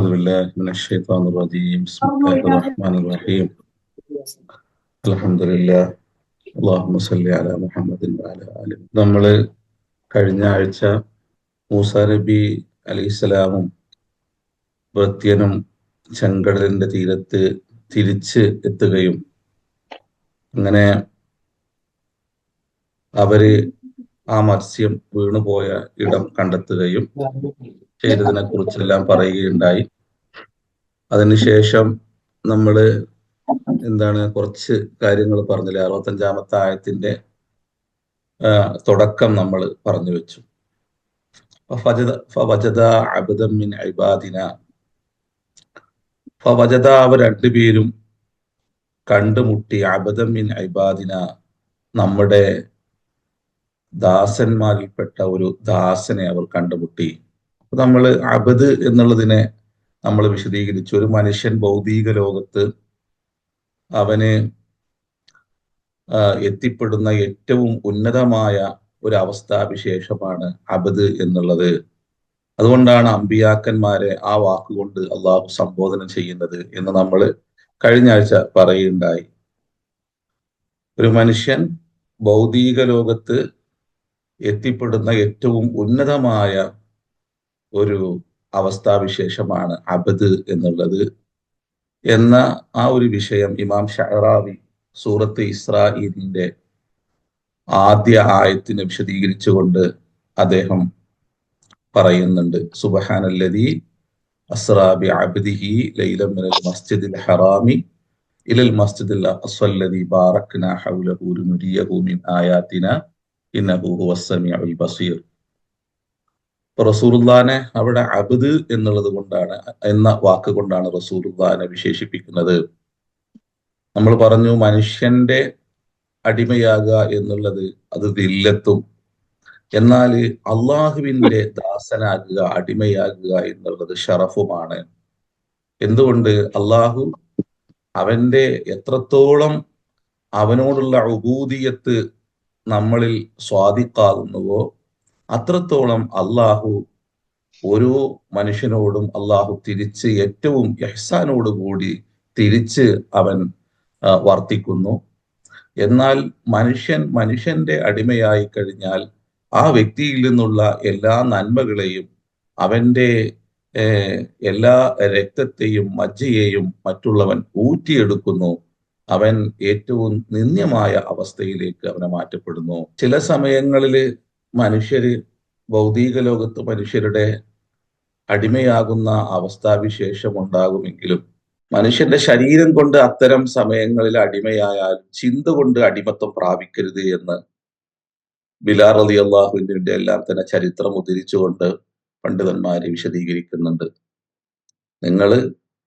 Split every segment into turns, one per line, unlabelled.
أعوذ بالله من الشيطان الرجيم بسم الله الرحمن الرحيم الحمد لله اللهم صل على محمد وعلى آله. നമ്മൾ കഴിഞ്ഞ ആഴ്ച മൂസാ നബി അലൈഹിസ്സലാമും ഭൃത്യനും ചെങ്കടലിന്റെ തീരത്ത് തിരിച്ച് എത്തുകയും അങ്ങനെ അവര് ആ മത്സ്യം വീണുപോയ ഇടം കണ്ടെത്തുകയും ചെയ്തതിനെ കുറിച്ചെല്ലാം പറയുകയുണ്ടായി. അതിനുശേഷം നമ്മള് കുറച്ച് കാര്യങ്ങൾ പറഞ്ഞില്ലേ. 65-ാമത്തെ ആയത്തിന്റെ തുടക്കം നമ്മൾ പറഞ്ഞു വെച്ചു. അവർ രണ്ടുപേരും കണ്ടുമുട്ടി അബദം മിൻ ഇബാദിന, നമ്മുടെ ദാസന്മാരിൽപ്പെട്ട ഒരു ദാസനെ അവർ കണ്ടുമുട്ടി. നമ്മൾ അബദ് എന്നുള്ളതിനെ നമ്മൾ വിശദീകരിച്ചു. ഒരു മനുഷ്യൻ ഭൗതിക ലോകത്ത് അവന് എത്തിപ്പെടുന്ന ഏറ്റവും ഉന്നതമായ ഒരു അവസ്ഥാവിശേഷമാണ് അബദ് എന്നുള്ളത്. അതുകൊണ്ടാണ് അമ്പിയാക്കന്മാരെ ആ വാക്കുകൊണ്ട് അള്ളാഹു സംബോധന ചെയ്യുന്നത് എന്ന് നമ്മൾ കഴിഞ്ഞ ആഴ്ച പറയുകയുണ്ടായി. ഒരു മനുഷ്യൻ ഭൗതിക ലോകത്ത് എത്തിപ്പെടുന്ന ഏറ്റവും ഉന്നതമായ ഒരു അവസ്ഥാവിശേഷമാണ് അബദ് എന്നുള്ളത് എന്ന ആ ഒരു വിഷയം ഇമാം ഷഅറാവി സൂറത്ത് ഇസ്രാഈലിന്റെ ആദ്യ ആയത്തിനെ വിശദീകരിച്ചുകൊണ്ട് അദ്ദേഹം പറയുന്നുണ്ട്. സുബ്ഹാനല്ലദീ അസ്റാ ബിഅബ്ദിഹി ലൈലൻ മിനൽ മസ്ജിദിൽ ഹറാമി ഇലൽ മസ്ജിദിൽ അഖ്സല്ലദീ ബാറക്നാ ഹൗലഹു ലിനുരിയഹു മിൻ ആയാതിനാ ഇന്നഹു ഹുവസ് സമീഉൽ ബസീർ. റസൂലുള്ളാഹിനെ അവിടെ അബ്ദ് എന്നുള്ളത് കൊണ്ടാണ്, എന്ന വാക്ക് കൊണ്ടാണ് റസൂലുള്ളാഹിനെ വിശേഷിപ്പിക്കുന്നത്. നമ്മൾ പറഞ്ഞു, മനുഷ്യന്റെ അടിമയാകുക എന്നുള്ളത് അത് ദില്ലത്തും, എന്നാൽ അള്ളാഹുവിന്റെ ദാസനാകുക, അടിമയാകുക എന്നുള്ളത് ഷറഫുമാണ്. എന്തുകൊണ്ട്? അള്ളാഹു അവന്റെ എത്രത്തോളം അവനോടുള്ള ഉബൂദിയത്ത് നമ്മളിൽ സ്വാദിക്കാകുന്നുവോ അത്രത്തോളം അള്ളാഹു ഓരോ മനുഷ്യനോടും അള്ളാഹു തിരിച്ച് ഏറ്റവും ഇഹ്സാനോടുകൂടി തിരിച്ച് അവൻ വർത്തിക്കുന്നു. എന്നാൽ മനുഷ്യന്റെ അടിമയായി കഴിഞ്ഞാൽ ആ വ്യക്തിയിൽ നിന്നുള്ള എല്ലാ നന്മകളെയും, അവന്റെ എല്ലാ രക്തത്തെയും മജ്ജയെയും മറ്റുള്ളവൻ ഊറ്റിയെടുക്കുന്നു. അവൻ ഏറ്റവും നിന്ദ്യമായ അവസ്ഥയിലേക്ക് അവനെ മാറ്റപ്പെടുന്നു. ചില സമയങ്ങളിൽ ഭൗതിക ലോകത്ത് മനുഷ്യരുടെ അടിമയാകുന്ന അവസ്ഥാവിശേഷം ഉണ്ടാകുമെങ്കിലും മനുഷ്യന്റെ ശരീരം കൊണ്ട് അത്തരം സമയങ്ങളിൽ അടിമയായാൽ ചിന്ത കൊണ്ട് അടിമത്വം പ്രാപിക്കരുത് എന്ന് ബിലാൽ റളിയല്ലാഹുവിന്റെ എല്ലാം തന്നെ ചരിത്രം ഉദ്ധരിച്ചുകൊണ്ട് പണ്ഡിതന്മാരെ വിശദീകരിക്കുന്നുണ്ട്. നിങ്ങൾ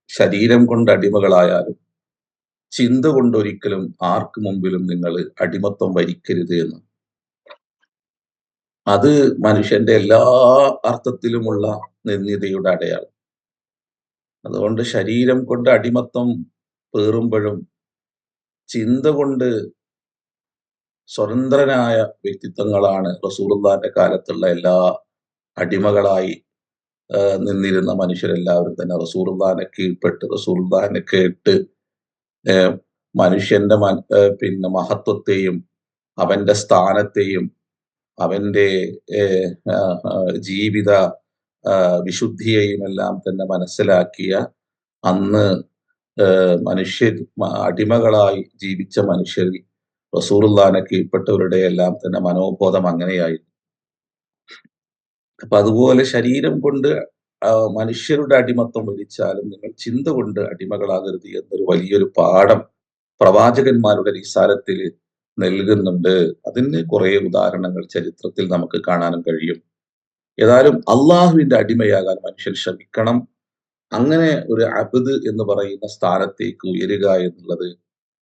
ശരീരം കൊണ്ട് അടിമകളായാലും ചിന്ത കൊണ്ടൊരിക്കലും ആർക്ക് മുമ്പിലും നിങ്ങൾ അടിമത്വം വരിക്കരുത് എന്ന്. അത് മനുഷ്യന്റെ എല്ലാ അർത്ഥത്തിലുമുള്ള നിന്ദ്യതയുടെ അടയാളം. അതുകൊണ്ട് ശരീരം കൊണ്ട് അടിമത്വം പേറുമ്പോഴും ചിന്ത കൊണ്ട് സ്വതന്ത്രനായ വ്യക്തിത്വങ്ങളാണ് റസൂലുള്ളാഹിന്റെ കാലത്തുള്ള എല്ലാ അടിമകളായി നിന്നിരുന്ന മനുഷ്യരെല്ലാവരും തന്നെ റസൂലുള്ളാഹിനെ കീഴ്പ്പെട്ട്, റസൂലുള്ളാഹിനെ കേട്ട് മനുഷ്യന്റെ മഹത്വത്തെയും അവന്റെ സ്ഥാനത്തെയും അവന്റെ ജീവിത വിശുദ്ധിയെയും എല്ലാം തന്നെ മനസ്സിലാക്കിയ, അന്ന് അടിമകളായി ജീവിച്ച മനുഷ്യരിൽ റസൂലുള്ളാഹിനെ കീഴ്പ്പെട്ടവരുടെ എല്ലാം തന്നെ മനോബോധം അങ്ങനെയായിരുന്നു. അപ്പൊ അതുപോലെ ശരീരം കൊണ്ട് മനുഷ്യരുടെ അടിമത്വം വരിച്ചാലും നിങ്ങൾ ചിന്ത കൊണ്ട് അടിമകളാകരുത് എന്നൊരു വലിയൊരു പാഠം പ്രവാചകന്മാരുടെ റിസാലത്തിൽ നൽകുന്നുണ്ട്. അതിന് കുറെ ഉദാഹരണങ്ങൾ ചരിത്രത്തിൽ നമുക്ക് കാണാനും കഴിയും. ഏതായാലും അള്ളാഹുവിന്റെ അടിമയാകാൻ മനുഷ്യൻ ശ്രമിക്കണം. അങ്ങനെ ഒരു അബ്ദ് എന്ന് പറയുന്ന സ്ഥാനത്തേക്ക് ഉയരുക എന്നുള്ളത്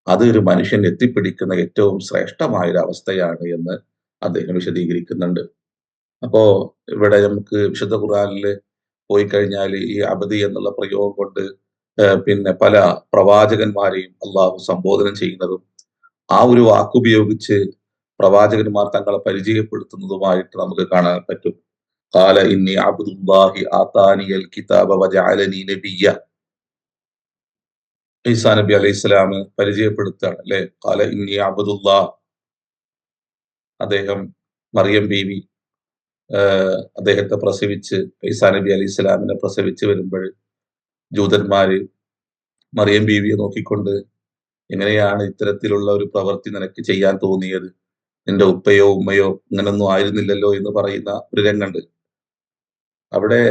അത് ഒരു മനുഷ്യൻ എത്തിപ്പിടിക്കുന്ന ഏറ്റവും ശ്രേഷ്ഠമായ ഒരു അവസ്ഥയാണ് എന്ന് അദ്ദേഹം വിശദീകരിക്കുന്നുണ്ട്. അപ്പോ ഇവിടെ നമുക്ക് വിശുദ്ധ ഖുർആനിൽ പോയി കഴിഞ്ഞാൽ ഈ അബ്ദ് എന്നുള്ള പ്രയോഗം കൊണ്ട് പല പ്രവാചകന്മാരെയും അള്ളാഹു സംബോധന ചെയ്യുന്നതും ആ ഒരു വാക്കുപയോഗിച്ച് പ്രവാചകന്മാർ തങ്ങളെ പരിചയപ്പെടുത്തുന്നതുമായിട്ട് നമുക്ക് കാണാൻ പറ്റും. ഖാല ഇന്നി അബ്ദുല്ലാഹി ആതാനിയൽ കിതാബ വജഅലനി നബിയ്യ. ഈസാ നബി അലൈഹിസ്സലാം പരിചയപ്പെടുത്തുകയാണ് അല്ലെ. ഖാല ഇന്നി അബ്ദുല്ലാഹ്, അദ്ദേഹം മറിയം ബീവി അദ്ദേഹത്തെ പ്രസവിച്ച്, ഈസാ നബി അലൈഹിസ്സലാമിനെ പ്രസവിച്ച് വരുമ്പോൾ ജൂതന്മാര് മറിയം ബീവിയെ നോക്കിക്കൊണ്ട്, എങ്ങനെയാണ് ഇത്തരത്തിലുള്ള ഒരു പ്രവൃത്തി നിനക്ക് ചെയ്യാൻ തോന്നിയത്? നിന്റെ ഉപ്പയോ ഉമ്മയോ ഇങ്ങനൊന്നും ആയിരുന്നില്ലല്ലോ എന്ന് പറയുന്ന ഒരു രംഗമുണ്ട്. അവിടെ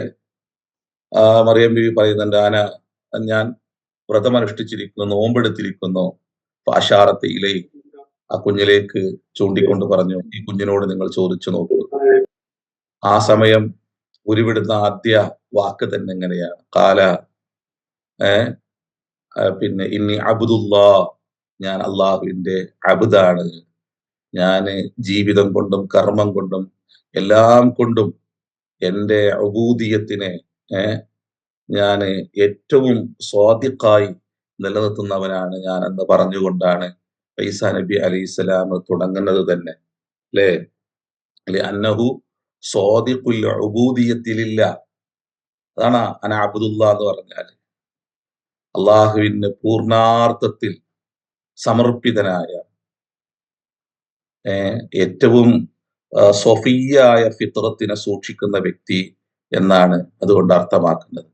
മറിയം ബീവി പറയുന്നുണ്ട്, ഞാൻ വ്രതമനുഷ്ഠിച്ചിരിക്കുന്നു, നോമ്പെടുത്തിരിക്കുന്നു. ഫഅശാറത്ത് ആ കുഞ്ഞിലേക്ക് ചൂണ്ടിക്കൊണ്ട് പറഞ്ഞു, ഈ കുഞ്ഞിനോട് നിങ്ങൾ ചോദിച്ചു നോക്കൂ. ആ സമയം ഉരുവിടുന്ന ആദ്യ വാക്ക് തന്നെ എങ്ങനെയാണ്? കാല പിന്നെ ഇന്നി അബ്ദുല്ലാ, ഞാൻ അള്ളാഹുവിന്റെ അബ്ദാണ്. ഞാന് ജീവിതം കൊണ്ടും കർമ്മം കൊണ്ടും എല്ലാം കൊണ്ടും എന്റെ ഉബൂദിയത്തിനെ ഞാന് ഏറ്റവും സ്വാദിഖായി നിലനിർത്തുന്നവനാണ് ഞാൻ എന്ന് പറഞ്ഞുകൊണ്ടാണ് ഈസാ നബി അലൈഹിസ്സലാം തുടങ്ങുന്നത് തന്നെ, അല്ലേ? അന്നഹു സ്വാദിഖുൽ ഉബൂദിയത്തിലില്ല. അതാണ് അന അബ്ദുല്ലാ എന്ന് പറഞ്ഞാൽ, അള്ളാഹുവിന് പൂർണാർത്ഥത്തിൽ സമർപ്പിതനായ, ഏറ്റവും സ്വഫിയായ ഫിത്രത്തിനെ സൂക്ഷിക്കുന്ന വ്യക്തി എന്നാണ് അതുകൊണ്ട് അർത്ഥമാക്കുന്നത്.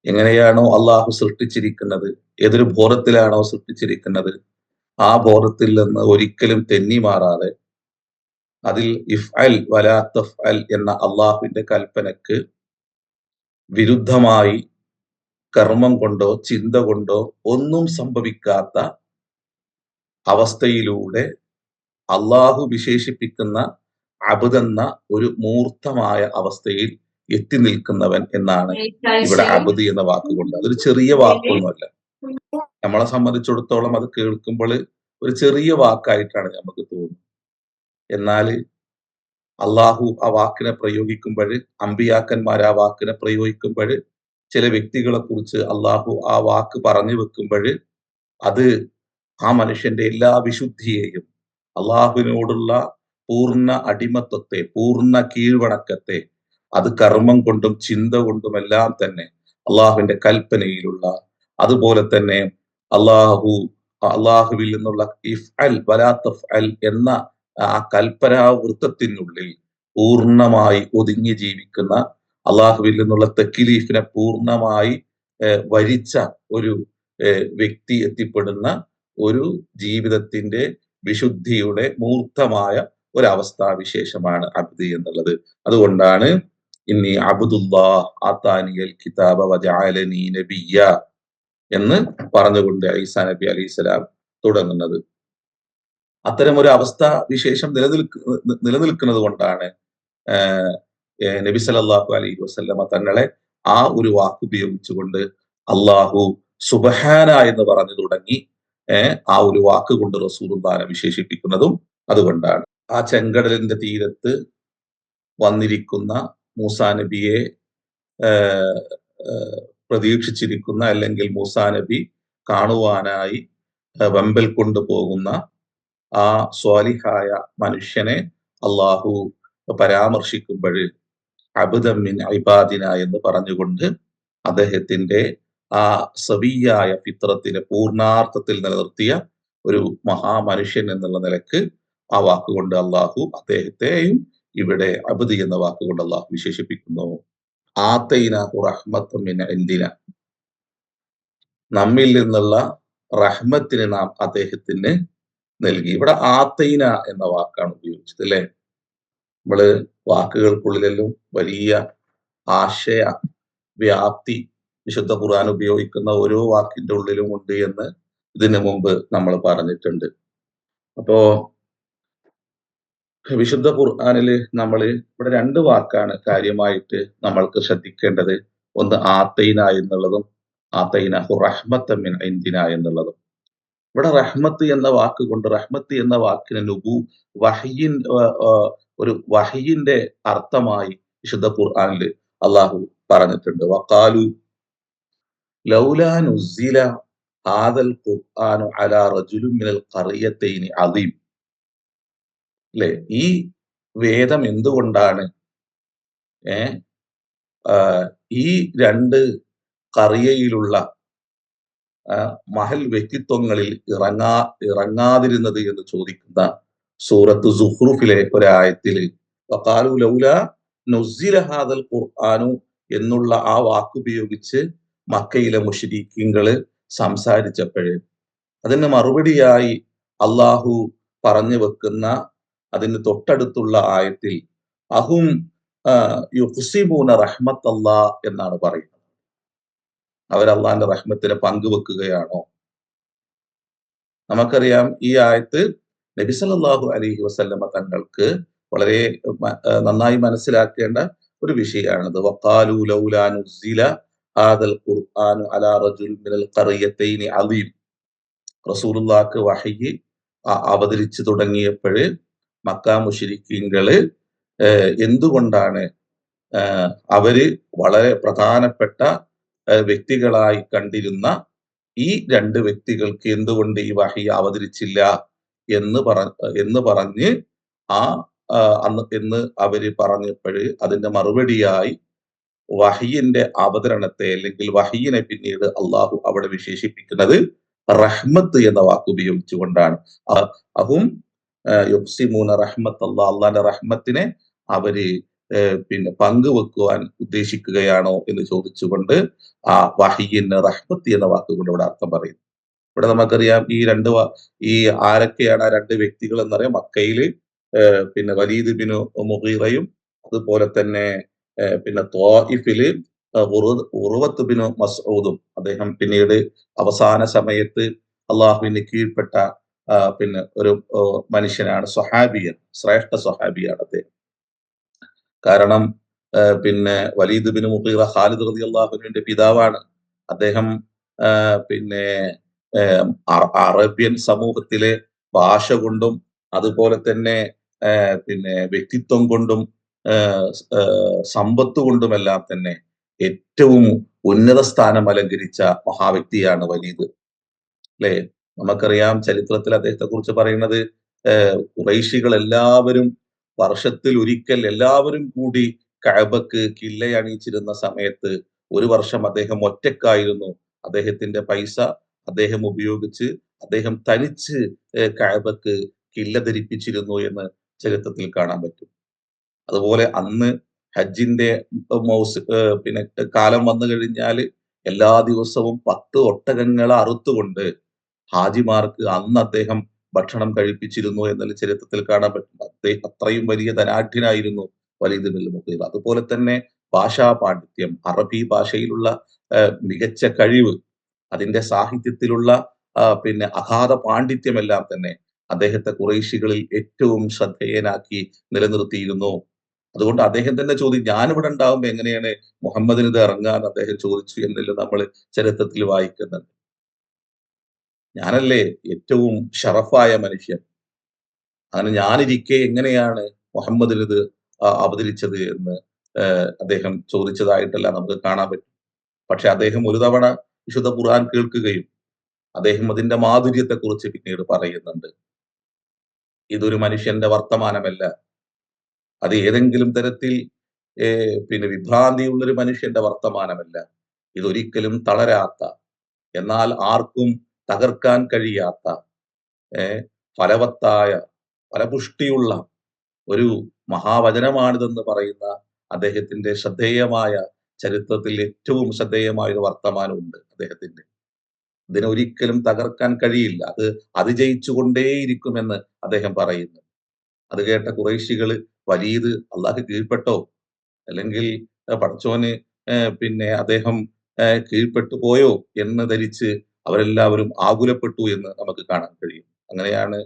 എങ്ങനെയാണോ അള്ളാഹു സൃഷ്ടിച്ചിരിക്കുന്നത്, ഏതൊരു ബോധത്തിലാണോ സൃഷ്ടിച്ചിരിക്കുന്നത്, ആ ബോധത്തിൽ നിന്ന് ഒരിക്കലും തെന്നി മാറാതെ അതിൽ ഇഫ്അൽ വലാ തഫ്അൽ എന്ന അള്ളാഹുവിന്റെ കൽപ്പനക്ക് വിരുദ്ധമായി കർമ്മം കൊണ്ടോ ചിന്ത കൊണ്ടോ ഒന്നും സംഭവിക്കാത്ത അവസ്ഥയിലൂടെ അള്ളാഹു വിശേഷിപ്പിക്കുന്ന അബ്ദെന്ന ഒരു മൂർത്തമായ അവസ്ഥയിൽ എത്തി നിൽക്കുന്നവൻ എന്നാണ് ഇവിടെ അബ്ദ് എന്ന വാക്കുകൊണ്ട്. അതൊരു ചെറിയ വാക്കൊന്നുമല്ല. നമ്മളെ സംബന്ധിച്ചിടത്തോളം അത് കേൾക്കുമ്പോൾ ഒരു ചെറിയ വാക്കായിട്ടാണ് നമുക്ക് തോന്നുന്നത്. എന്നാൽ അള്ളാഹു ആ വാക്കിനെ പ്രയോഗിക്കുമ്പോൾ, അമ്പിയാക്കന്മാർ ആ വാക്കിനെ പ്രയോഗിക്കുമ്പോൾ, ചില വ്യക്തികളെ കുറിച്ച് അള്ളാഹു ആ വാക്ക് പറഞ്ഞു വെക്കുമ്പോൾ, അത് ആ മനുഷ്യന്റെ എല്ലാ വിശുദ്ധിയെയും, അള്ളാഹുവിനോടുള്ള പൂർണ്ണ അടിമത്വത്തെ, പൂർണ്ണ കീഴ്വണക്കത്തെ, അത് കർമ്മം കൊണ്ടും ചിന്ത കൊണ്ടുമെല്ലാം തന്നെ അള്ളാഹുവിന്റെ കൽപ്പനയിലുള്ള, അതുപോലെ തന്നെ അള്ളാഹുവിൽ നിന്നുള്ള ഇഫ്അൽ വലാ തഫ്അൽ എന്ന ആ കൽപ്പനാവൃത്തത്തിനുള്ളിൽ പൂർണ്ണമായി ഒതുങ്ങി ജീവിക്കുന്ന, അള്ളാഹുവിൽ നിന്നുള്ള തക്ലീഫിനെ പൂർണ്ണമായി വരിച്ച ഒരു വ്യക്തി എത്തിപ്പെടുന്ന ഒരു ജീവിതത്തിന്റെ വിശുദ്ധിയുടെ മൂർത്തമായ ഒരവസ്ഥാവിശേഷമാണ് അബ്ദ് എന്നുള്ളത്. അതുകൊണ്ടാണ് ഇന്നി അബ്ദുല്ലാഹ് ആതാനിയൽ കിതാബ വജഅലനി നബിയ്യ എന്ന് പറഞ്ഞുകൊണ്ട് ഈസാ നബി അലൈഹിസ്സലാം തുടങ്ങുന്നത്. അത്തരം ഒരു അവസ്ഥ വിശേഷം നിലനിൽക്കുന്നത് കൊണ്ടാണ് നബി സല്ലല്ലാഹു അലൈഹി വസല്ലമ തങ്ങളെ ആ ഒരു വാക്ക് ഉപയോഗിച്ചുകൊണ്ട് അള്ളാഹു സുബ്ഹാന എന്ന് പറഞ്ഞു തുടങ്ങി ആ ഒരു വാക്ക് കൊണ്ട് റസൂലുള്ളാഹിനെ വിശേഷിപ്പിക്കുന്നതും അതുകൊണ്ടാണ്. ആ ചെങ്കടലിന്റെ തീരത്ത് വന്നിരിക്കുന്ന മൂസാ നബിയെ പ്രതീക്ഷിച്ചിരിക്കുന്ന, അല്ലെങ്കിൽ മൂസാ നബി കാണുവാനായി വെമ്പൽ കൊണ്ടുപോകുന്ന ആ സ്വാലിഹായ മനുഷ്യനെ അള്ളാഹു പരാമർശിക്കുമ്പോൾ അബ്ദൻ മിൻ ഇബാദിന എന്ന് പറഞ്ഞുകൊണ്ട് അദ്ദേഹത്തിന്റെ ആ സവിയായ ഫിത്രത്തിനെ പൂർണാർത്ഥത്തിൽ നിലനിർത്തിയ ഒരു മഹാമനുഷ്യൻ എന്നുള്ള നിലക്ക് ആ വാക്കുകൊണ്ട് അള്ളാഹു അദ്ദേഹത്തെയും ഇവിടെ അബ്ദ് എന്ന വാക്കുകൊണ്ട് അള്ളാഹു വിശേഷിപ്പിക്കുന്നു. ആതൈനാഹു റഹ്മത്തും മിൻ ഇൻദിന, നമ്മിൽ നിന്നുള്ള റഹ്മത്തിന് നാം അദ്ദേഹത്തിന് നൽകി. ഇവിടെ ആതൈന എന്ന വാക്കാണ് ഉപയോഗിച്ചത്, അല്ലെ? നമ്മള് വാക്കുകൾക്കുള്ളിലെല്ലാം വലിയ ആശയ വ്യാപ്തി വിശുദ്ധ ഖുർആൻ ഉപയോഗിക്കുന്ന ഓരോ വാക്കിന്റെ ഉള്ളിലും ഉണ്ട് എന്ന് ഇതിനു മുമ്പ് നമ്മൾ പറഞ്ഞിട്ടുണ്ട്. അപ്പോ വിശുദ്ധ ഖുർആനില് ഇവിടെ രണ്ട് വാക്കാണ് കാര്യമായിട്ട് നമ്മൾക്ക് ശ്രദ്ധിക്കേണ്ടത്. ഒന്ന് ആതൈന എന്നുള്ളതും ആതൈനഹു റഹ്മത്തൻ മിൻ ഇൻദിന എന്നുള്ളതും. ഇവിടെ റഹ്മത്ത് എന്ന വാക്ക് കൊണ്ട്, റഹ്മത്ത് എന്ന വാക്കിന് ഒരു വഹയിന്റെ അർത്ഥമായി വിശുദ്ധ ഖുർആനിൽ അള്ളാഹു പറഞ്ഞിട്ടുണ്ട്. വഖാലു ലൗലാ നുസ്സില ഹാദൽ ഖുർആനു അലാ റജുലിൻ മിനൽ ഖറിയതൈനി അദീം. അല്ലെ, ഈ വേദം എന്തുകൊണ്ടാണ് ഏ ഈ രണ്ട് കറിയയിലുള്ള മഹൽ വ്യക്തിത്വങ്ങളിൽ ഇറങ്ങാതിരുന്നത് എന്ന് ചോദിക്കുന്ന സൂറത്ത് സുഹ്റുഫിലെ ഒരായത്തിൽ വഖാലു ലൗലാ നുസ്സില ഹാദൽ ഖുർആനു എന്നുള്ള ആ വാക്കുപയോഗിച്ച് മക്കയിലെ മുശ്രിക്കീങ്ങള് സംസാരിച്ചപ്പോഴ് അതിന് മറുപടിയായി അള്ളാഹു പറഞ്ഞു വെക്കുന്ന അതിന് തൊട്ടടുത്തുള്ള ആയത്തിൽ അഹും യുഖ്സിബൂന റഹ്മത്തല്ലാ എന്നാണ് പറയുന്നത്. അവർ അള്ളാന്റെ റഹ്മത്തിനെ പങ്കുവെക്കുകയാണോ? നമുക്കറിയാം ഈ ആയത്ത് നബി സല്ലല്ലാഹു അലൈഹി വസല്ലമ തങ്ങൾക്ക് വളരെ നന്നായി മനസ്സിലാക്കേണ്ട ഒരു വിഷയമാണിത്. വഖാലു ലൗലാ നുസ്സില ഹാദൽ ഖുർആനു അലാ റജുൽ മിനൽ ഖറിയതൈനി അളീം. റസൂലുള്ളാഹിക്ക് വഹയ്യ് അവതരിച്ചു തുടങ്ങിയപ്പോഴ് മക്ക മുശ്രിക്കീങ്ങള് എന്തുകൊണ്ടാണ് അവര് വളരെ പ്രധാനപ്പെട്ട വ്യക്തികളായി കണ്ടിരുന്ന ഈ രണ്ട് വ്യക്തികൾക്ക് എന്തുകൊണ്ട് ഈ വഹി അവതരിച്ചില്ല എന്ന് പറഞ്ഞ് ആ എന്ന് അവര് പറഞ്ഞപ്പോഴ് അതിന്റെ മറുപടിയായി വഹിയിന്റെ അവതരണത്തെ അല്ലെങ്കിൽ വഹിയിനെ പിന്നീട് അള്ളാഹു അവിടെ വിശേഷിപ്പിക്കുന്നത് റഹ്മത്ത് എന്ന വാക്ക് ഉപയോഗിച്ചുകൊണ്ടാണ്. അഹും യുക്സിമൂന റഹ്മത്ത് അള്ളാന്റെ റഹ്മത്തിനെ അവര് പിന്നെ പങ്കുവെക്കുവാൻ ഉദ്ദേശിക്കുകയാണോ എന്ന് ചോദിച്ചുകൊണ്ട് ആ വഹിയിന് റഹ്മത്ത് എന്ന വാക്കുകൊണ്ട് ഇവിടെ അർത്ഥം പറയുന്നു. ഇവിടെ നമുക്കറിയാം ഈ ആരൊക്കെയാണ് ആ രണ്ട് വ്യക്തികൾ എന്നറിയാം. മക്കയില് പിന്നെ വലീദ് ബിനു മുഗീറയും അതുപോലെ തന്നെ പിന്നെ ത്വാഇഫില് ഉർവത്ത് ബിനു മസ്ഊദും. അദ്ദേഹം പിന്നീട് അവസാന സമയത്ത് അള്ളാഹുവിന് കീഴ്പ്പെട്ട പിന്നെ ഒരു മനുഷ്യനാണ്, സ്വഹാബിയൻ, ശ്രേഷ്ഠ സ്വഹാബിയാണ് അദ്ദേഹം. കാരണം പിന്നെ വലീദ് ബിൻ മുഗീറ ഖാലിദ് റളിയല്ലാഹുവിന്റെ പിതാവാണ്. അദ്ദേഹം പിന്നെ അറേബ്യൻ സമൂഹത്തിലെ ഭാഷ കൊണ്ടും അതുപോലെ തന്നെ പിന്നെ വ്യക്തിത്വം കൊണ്ടും സമ്പത്ത് കൊണ്ടുമെല്ലാം തന്നെ ഏറ്റവും ഉന്നത സ്ഥാനം അലങ്കരിച്ച മഹാവ്യക്തിയാണ് വലീദ്. അല്ലെ? നമുക്കറിയാം ചരിത്രത്തിൽ അദ്ദേഹത്തെ കുറിച്ച് പറയുന്നത് ഖുറൈശികൾ എല്ലാവരും വർഷത്തിൽ ഒരിക്കൽ എല്ലാവരും കൂടി കഅബക്ക് കില്ലയണിയിച്ചിരുന്ന സമയത്ത് ഒരു വർഷം അദ്ദേഹം ഒറ്റക്കായിരുന്നു. അദ്ദേഹത്തിന്റെ പൈസ അദ്ദേഹം ഉപയോഗിച്ച് അദ്ദേഹം തനിച്ച് കഅബക്ക് കില്ല ധരിപ്പിച്ചിരുന്നു എന്ന് ചരിത്രത്തിൽ കാണാൻ പറ്റും. അതുപോലെ അന്ന് ഹജ്ജിന്റെ പിന്നെ കാലം വന്നു കഴിഞ്ഞാൽ എല്ലാ ദിവസവും 10 ഒട്ടകങ്ങളെ അറുത്തുകൊണ്ട് ഹാജിമാർക്ക് അന്ന് അദ്ദേഹം ഭക്ഷണം കഴിപ്പിച്ചിരുന്നു എന്നുള്ള ചരിത്രത്തിൽ കാണാൻ പറ്റും. അത്രയും വലിയ ധനാഢ്യനായിരുന്നു വലീദ് ബിൻ മുഗീറ. അതുപോലെ തന്നെ ഭാഷാ പാണ്ഡിത്യം, അറബി ഭാഷയിലുള്ള മികച്ച കഴിവ്, അതിന്റെ സാഹിത്യത്തിലുള്ള പിന്നെ അഗാധ പാണ്ഡിത്യമെല്ലാം തന്നെ അദ്ദേഹത്തെ ഖുറൈശികളിൽ ഏറ്റവും ശ്രദ്ധേയനാക്കി നിലനിർത്തിയിരുന്നു. അതുകൊണ്ട് അദ്ദേഹം തന്നെ ചോദിച്ചു, ഞാനിവിടെ ഉണ്ടാവുമ്പോ എങ്ങനെയാണ് മുഹമ്മദിന് ഇത് ഇറങ്ങാൻ അദ്ദേഹം ചോദിച്ചു എന്നെല്ലാം നമ്മൾ ചരിത്രത്തിൽ വായിക്കുന്നുണ്ട്. ഞാനല്ലേ ഏറ്റവും ഷറഫായ മനുഷ്യൻ, അങ്ങനെ ഞാനിരിക്കെ എങ്ങനെയാണ് മുഹമ്മദിന് ഇത് അവതരിച്ചത് എന്ന് അദ്ദേഹം ചോദിച്ചതായിട്ടല്ല നമുക്ക് കാണാൻ പറ്റും. പക്ഷെ അദ്ദേഹം ഒരു തവണ വിശുദ്ധ ഖുർആൻ കേൾക്കുകയും അദ്ദേഹം അതിന്റെ മാധുര്യത്തെ കുറിച്ച് പിന്നീട് പറയുന്നുണ്ട്. ഇതൊരു മനുഷ്യന്റെ വർത്തമാനമല്ല, അത് ഏതെങ്കിലും തരത്തിൽ പിന്നെ വിഭ്രാന്തിയുള്ള ഒരു മനുഷ്യന്റെ വർത്തമാനമല്ല. ഇതൊരിക്കലും തളരാത്ത, എന്നാൽ ആർക്കും തകർക്കാൻ കഴിയാത്ത ഫലവത്തായ, ഫലപുഷ്ടിയുള്ള ഒരു മഹാവചനമാണിതെന്ന് പറയുന്ന അദ്ദേഹത്തിന്റെ ശ്രദ്ധേയമായ, ചരിത്രത്തിൽ ഏറ്റവും ശ്രദ്ധേയമായ ഒരു വർത്തമാനമുണ്ട് അദ്ദേഹത്തിന്റെ. ഇതിനൊരിക്കലും തകർക്കാൻ കഴിയില്ല, അത് അതിജയിച്ചുകൊണ്ടേയിരിക്കുമെന്ന് അദ്ദേഹം പറയുന്നു. അത് കേട്ട ഖുറൈശികള് വലീദ് അള്ളാഹ് കീഴ്പ്പെട്ടോ, അല്ലെങ്കിൽ പടച്ചോന് പിന്നെ അദ്ദേഹം കീഴ്പ്പെട്ടു പോയോ എന്ന് ധരിച്ച് അവരെല്ലാവരും ആകുലപ്പെട്ടു എന്ന് നമുക്ക് കാണാൻ കഴിയും. അങ്ങനെയാണ്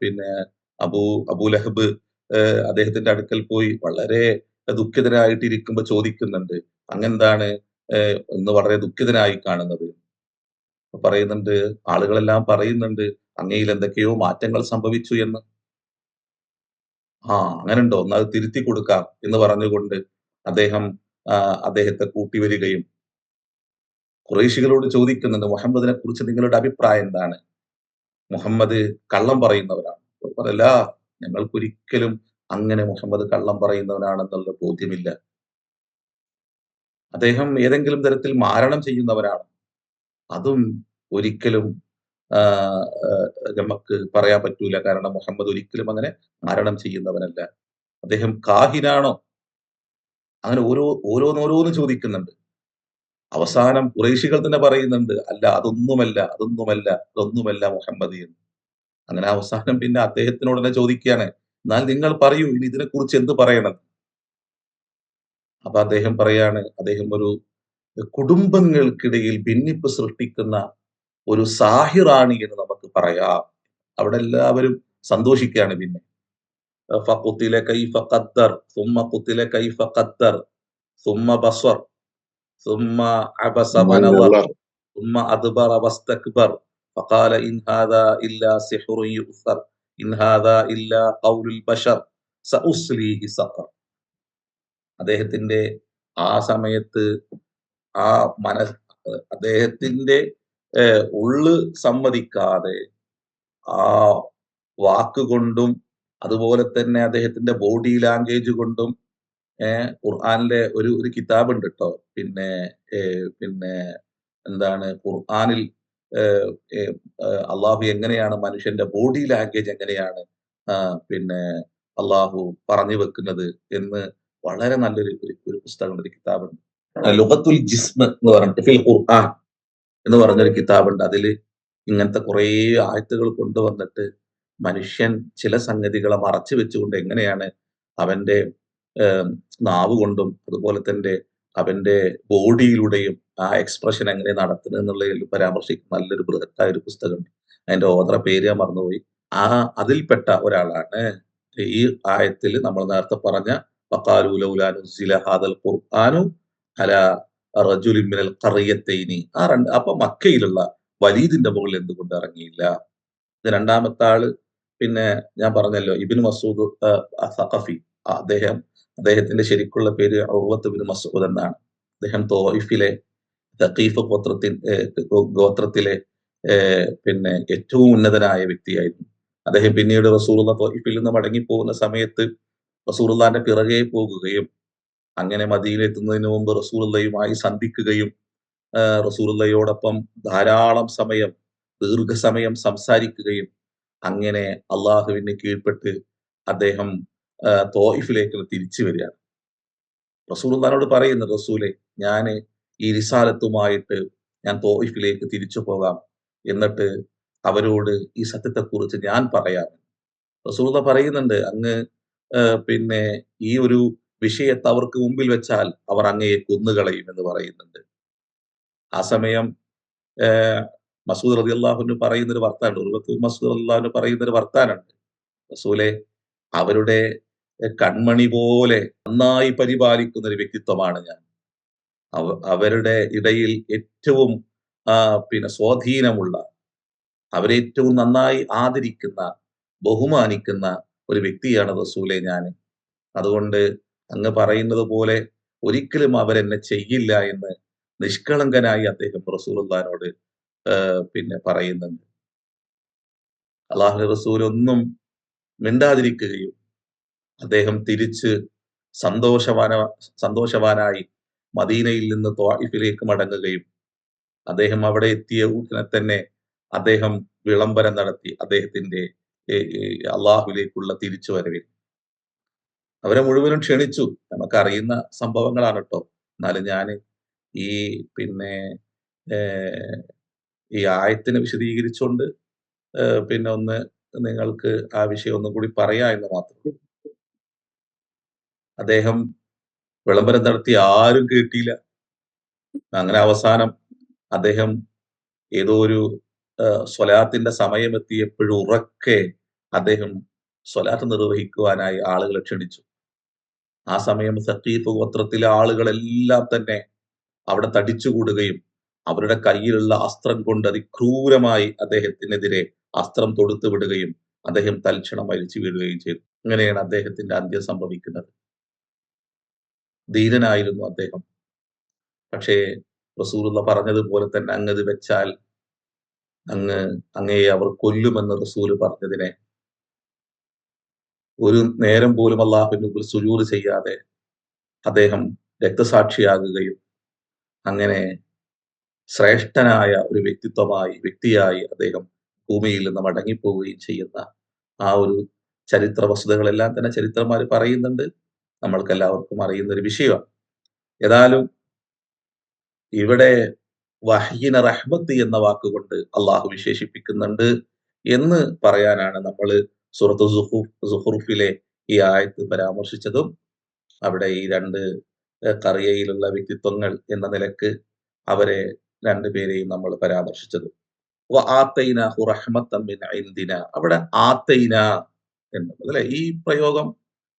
പിന്നെ അബൂലഹബ് അദ്ദേഹത്തിന്റെ അടുക്കൽ പോയി വളരെ ദുഃഖിതനായിട്ടിരിക്കുമ്പോ ചോദിക്കുന്നുണ്ട്, അങ്ങെന്താണ് എന്ന് വളരെ ദുഃഖിതനായി കാണുന്നത്. പറയുന്നുണ്ട്, ആളുകളെല്ലാം പറയുന്നുണ്ട് അങ്ങയിൽ എന്തൊക്കെയോ മാറ്റങ്ങൾ സംഭവിച്ചു എന്ന്. അങ്ങനുണ്ടോ, എന്നാൽ തിരുത്തി കൊടുക്കാം എന്ന് പറഞ്ഞുകൊണ്ട് അദ്ദേഹം അദ്ദേഹത്തെ കൂട്ടിവരികയും ഖുറൈശികളോട് ചോദിക്കുന്നുണ്ട്, മുഹമ്മദിനെ കുറിച്ച് നിങ്ങളുടെ അഭിപ്രായം എന്താണ്? മുഹമ്മദ് കള്ളം പറയുന്നവരാണ്. പറയല്ല, ഞങ്ങൾക്കൊരിക്കലും അങ്ങനെ മുഹമ്മദ് കള്ളം പറയുന്നവനാണെന്നുള്ള ബോധ്യമില്ല. അദ്ദേഹം ഏതെങ്കിലും തരത്തിൽ മാരണം ചെയ്യുന്നവരാണ്. അതും ഒരിക്കലും ആഹ്, ആഹ്, നമുക്ക് പറയാൻ പറ്റൂല. കാരണം മുഹമ്മദ് ഒരിക്കലും അങ്ങനെ മാരണം ചെയ്യുന്നവനല്ല. അദ്ദേഹം കാഹിനാണോ? അങ്ങനെ ഓരോന്നോരോന്ന് ചോദിക്കുന്നുണ്ട്. അവസാനം ഖുറൈശികൾ തന്നെ പറയുന്നുണ്ട്, "അല്ല അതൊന്നുമല്ല, അതൊന്നുമല്ല, അതൊന്നുമല്ല മുഹമ്മദ്" എന്ന്. അങ്ങനെ അവസാനം പിന്നെ അദ്ദേഹത്തിനോട് തന്നെ ചോദിക്കുകയാണ്, "എന്നാൽ നിങ്ങൾ പറയൂ ഇനി ഇതിനെക്കുറിച്ച് എന്ത് പറയണം?" അപ്പൊ അദ്ദേഹം പറയാണ്, അദ്ദേഹം ഒരു കുടുംബങ്ങൾക്കിടയിൽ ഭിന്നിപ്പ് സൃഷ്ടിക്കുന്ന ഒരു സാഹിറാണ് എന്ന് നമുക്ക് പറയാം. അവിടെ എല്ലാവരും സന്തോഷിക്കുകയാണ് പിന്നെ. ഫഖുതില കൈഫ ഖദ്ദർ, സുമ്മ ഖുതില കൈഫ ഖദ്ദർ, സുമ്മ ബസർ, സുമ്മ അബസ വനളർ, സുമ്മ അദ്ബറ വസ്തക്ബർ, ഫഖാല ഇൻ ഹാദാ ഇല്ലാ സിഹ്റുൻ യുഅ്സർ, ഇൻ ഹാദാ ഇല്ലാ ഖൗലുൽ ബശർ, സഉസ്ലീഹി സഖർ. അദ്ദേഹത്തിന്റെ ആ സമയത്ത് ആ മനസ് അദ്ദേഹത്തിന്റെ ഉള്ള് സമ്മതിക്കാതെ ആ വാക്കുകൊണ്ടും അതുപോലെ തന്നെ അദ്ദേഹത്തിന്റെ ബോഡി ലാംഗ്വേജ് കൊണ്ടും ഖുർആനിലെ ഒരു കിതാബുണ്ട് ട്ടോ. പിന്നെ പിന്നെ എന്താണ് ഖുർആനിൽ ഏഹ്, ഏഹ്, അള്ളാഹു എങ്ങനെയാണ് മനുഷ്യന്റെ ബോഡി ലാംഗ്വേജ് എങ്ങനെയാണ് പിന്നെ അള്ളാഹു പറഞ്ഞു വെക്കുന്നത് എന്ന് വളരെ നല്ലൊരു ഒരു പുസ്തകമുണ്ട്, ഒരു കിതാബുണ്ട്. ലുഗത്തുൽ ജിസ്മ് എന്ന് പറഞ്ഞിട്ട് ഫിൽ ഖുർആൻ എന്ന് പറഞ്ഞൊരു കിതാബുണ്ട്. അതില് ഇങ്ങനത്തെ കുറേ ആയത്തുകൾ കൊണ്ടുവന്നിട്ട് മനുഷ്യൻ ചില സംഗതികളെ മറച്ചു വെച്ചുകൊണ്ട് എങ്ങനെയാണ് അവന്റെ ഏഹ്, നാവ് കൊണ്ടും അതുപോലെ തന്നെ അവന്റെ ബോഡിയിലൂടെയും ആ എക്സ്പ്രഷൻ എങ്ങനെ നടത്തുന്നത് എന്നുള്ളതിൽ പരാമർശിക്കുന്ന നല്ലൊരു ബൃഹത്തായ ഒരു പുസ്തകമുണ്ട്. അതിന്റെ ഓഥറെ പേര് ഞാൻ മറന്നുപോയി. ആ അതിൽപ്പെട്ട ഒരാളാണ് ഈ ആയത്തിൽ നമ്മൾ നേരത്തെ പറഞ്ഞ വഖാലൂ ലൗലാ നുസ്സില ഹാദൽ ഖുർആനു അലാ റജുലിൻ മിനൽ ഖറിയത്തൈനി. അപ്പൊ മക്കയിലുള്ള വലീദിന്റെ മുകളിൽ എന്തുകൊണ്ട് ഇറങ്ങിയില്ല? ഇത് രണ്ടാമത്തെ ആള് പിന്നെ ഞാൻ പറഞ്ഞല്ലോ ഇബ്നു മസ്ഊദ് സഖഫി. അദ്ദേഹത്തിന്റെ ശരിക്കുള്ള പേര് ഉർവത്ത് ഇബ്നു മസ്ഊദ് എന്നാണ്. അദ്ദേഹം തോയിഫിലെ തഖീഫ് ഗോത്രത്തിലെ പിന്നെ ഏറ്റവും ഉന്നതനായ വ്യക്തിയായിരുന്നു. അദ്ദേഹം പിന്നീട് റസൂലുള്ളാഹി ത്വഈഫിൽ നിന്ന് മടങ്ങിപ്പോകുന്ന സമയത്ത് റസൂലുള്ളാഹിന്റെ പിറകെ പോകുകയും അങ്ങനെ മദീനയിൽ എത്തുന്നതിന് മുമ്പ് റസൂലുള്ളാഹിയുമായി സന്ധിക്കുകയും റസൂലുള്ളാഹിയോടൊപ്പം ധാരാളം സമയം ദീർഘസമയം സംസാരിക്കുകയും അങ്ങനെ അള്ളാഹുവിന് കീഴ്പ്പെട്ട് അദ്ദേഹം തോയിഫിലേക്ക് തിരിച്ചു വരികയാണ്. റസൂലുള്ളാഹിനോട് പറയുന്നു, റസൂലെ ഞാന് ഈ റിസാലത്തുമായിട്ട് ഞാൻ തോയിഫിലേക്ക് തിരിച്ചു പോകാം. എന്നിട്ട് അവരോട് ഈ സത്യത്തെക്കുറിച്ച് ഞാൻ പറയാം. റസൂലുള്ളാഹി പറയുന്നുണ്ട്, അങ്ങ് പിന്നെ ഈ ഒരു വിഷയത്തെ അവർക്ക് മുമ്പിൽ വെച്ചാൽ അവർ അങ്ങയെ കൊന്നുകളയും എന്ന് പറയുന്നുണ്ട്. ആ സമയം ഏഹ് മസൂദ് റളിയല്ലാഹു അൻഹു പറയുന്നൊരു വർത്താനം, ഉർവത്ത് മസൂദ് റളിയല്ലാഹു അൻഹു പറയുന്നൊരു വർത്താനമുണ്ട്. റസൂലെ അവരുടെ കൺമണി പോലെ നന്നായി പരിപാലിക്കുന്ന ഒരു വ്യക്തിത്വമാണ് ഞാൻ. അവരുടെ ഇടയിൽ ഏറ്റവും പിന്നെ സ്വാധീനമുള്ള, അവരെ ഏറ്റവും നന്നായി ആദരിക്കുന്ന, ബഹുമാനിക്കുന്ന ഒരു വ്യക്തിയാണ് റസൂലെ ഞാന്. അതുകൊണ്ട് അങ്ങ് പറയുന്നത് പോലെ ഒരിക്കലും അവരെന്നെ ചെയ്യില്ല എന്ന് നിഷ്കളങ്കനായി അദ്ദേഹം റസൂലുള്ളാഹിനോട് പിന്നെ പറയുന്നുണ്ട്. അള്ളാഹുവിന്റെ റസൂൽ ഒന്നും മിണ്ടാതിരിക്കുകയും അദ്ദേഹം തിരിച്ച് സന്തോഷവാന സന്തോഷവാനായി മദീനയിൽ നിന്ന് ത്വായിഫിലേക്ക് മടങ്ങുകയും അദ്ദേഹം അവിടെ എത്തിയ ഉടനെ തന്നെ അദ്ദേഹം വിളംബരം നടത്തി അദ്ദേഹത്തിന്റെ അള്ളാഹുവിലേക്കുള്ള തിരിച്ചുവരവിൽ. അവരെ മുഴുവനും ക്ഷണിച്ചു. നമുക്കറിയുന്ന സംഭവങ്ങളാണ് ട്ടോ. എന്നാലും ഞാന് ഈ പിന്നെ ഏഹ്, ഈ ആയത്തിനെ വിശദീകരിച്ചുകൊണ്ട് പിന്നെ ഒന്ന് നിങ്ങൾക്ക് ആ വിഷയം ഒന്നും കൂടി പറയാ എന്ന് മാത്രം. അദ്ദേഹം വിളംബരം നടത്തി, ആരും കേട്ടില്ല. അങ്ങനെ അവസാനം അദ്ദേഹം ഏതോ ഒരു സ്വലാത്തിന്റെ സമയമെത്തിയപ്പോഴും ഉറക്കെ അദ്ദേഹം സ്വലാത്ത് നിർവഹിക്കുവാനായി ആളുകളെ ക്ഷണിച്ചു. ആ സമയം സഖീഫ് ഗോത്രത്തിലെ ആളുകളെല്ലാം തന്നെ അവിടെ തടിച്ചുകൂടുകയും അവരുടെ കയ്യിലുള്ള അസ്ത്രം കൊണ്ട് അതിക്രൂരമായി അദ്ദേഹത്തിനെതിരെ അസ്ത്രം തൊടുത്തു വിടുകയും അദ്ദേഹം തൽക്ഷണം മരിച്ചു വീഴുകയും ചെയ്തു. അങ്ങനെയാണ് അദ്ദേഹത്തിന്റെ അന്ത്യം സംഭവിക്കുന്നത്. ധീരനായിരുന്നു അദ്ദേഹം. പക്ഷേ റസൂലുള്ള പറഞ്ഞതുപോലെ തന്നെ അങ്ങത് വെച്ചാൽ അങ്ങയെ അവർ കൊല്ലുമെന്ന് റസൂല് പറഞ്ഞതിനെ ഒരു നേരം പോലും അള്ളാഹുവിന് മുമ്പിൽ സുജൂദ് ചെയ്യാതെ അദ്ദേഹം രക്തസാക്ഷിയാകുകയും അങ്ങനെ ശ്രേഷ്ഠനായ ഒരു വ്യക്തിയായി അദ്ദേഹം ഭൂമിയിൽ നിന്ന് മടങ്ങിപ്പോവുകയും ചെയ്യുന്ന ആ ഒരു ചരിത്ര വസ്തുതകളെല്ലാം തന്നെ ചരിത്രന്മാർ പറയുന്നുണ്ട്. നമ്മൾക്ക് എല്ലാവർക്കും അറിയുന്ന ഒരു വിഷയമാണ്. ഏതായാലും ഇവിടെ വഹ്യിനെ റഹ്മത്ത് എന്ന വാക്കുകൊണ്ട് അള്ളാഹു വിശേഷിപ്പിക്കുന്നുണ്ട് എന്ന് പറയാനാണ് നമ്മൾ സൂറത്ത് സുഹ്റൂഫിലെ ഈ ആയത്ത് പരാമർശിച്ചതും അവിടെ ഈ രണ്ട് കറിയയിലുള്ള വ്യക്തിത്വങ്ങൾ എന്ന നിലക്ക് അവരെ രണ്ടുപേരെയും നമ്മൾ പരാമർശിച്ചത്. ആത്തൈനാഹു റഹ്മത്തൻ മിൻ ഇൻദിന, അവിടെ ആത്തൈന എന്നുള്ളത് അല്ലെ, ഈ പ്രയോഗം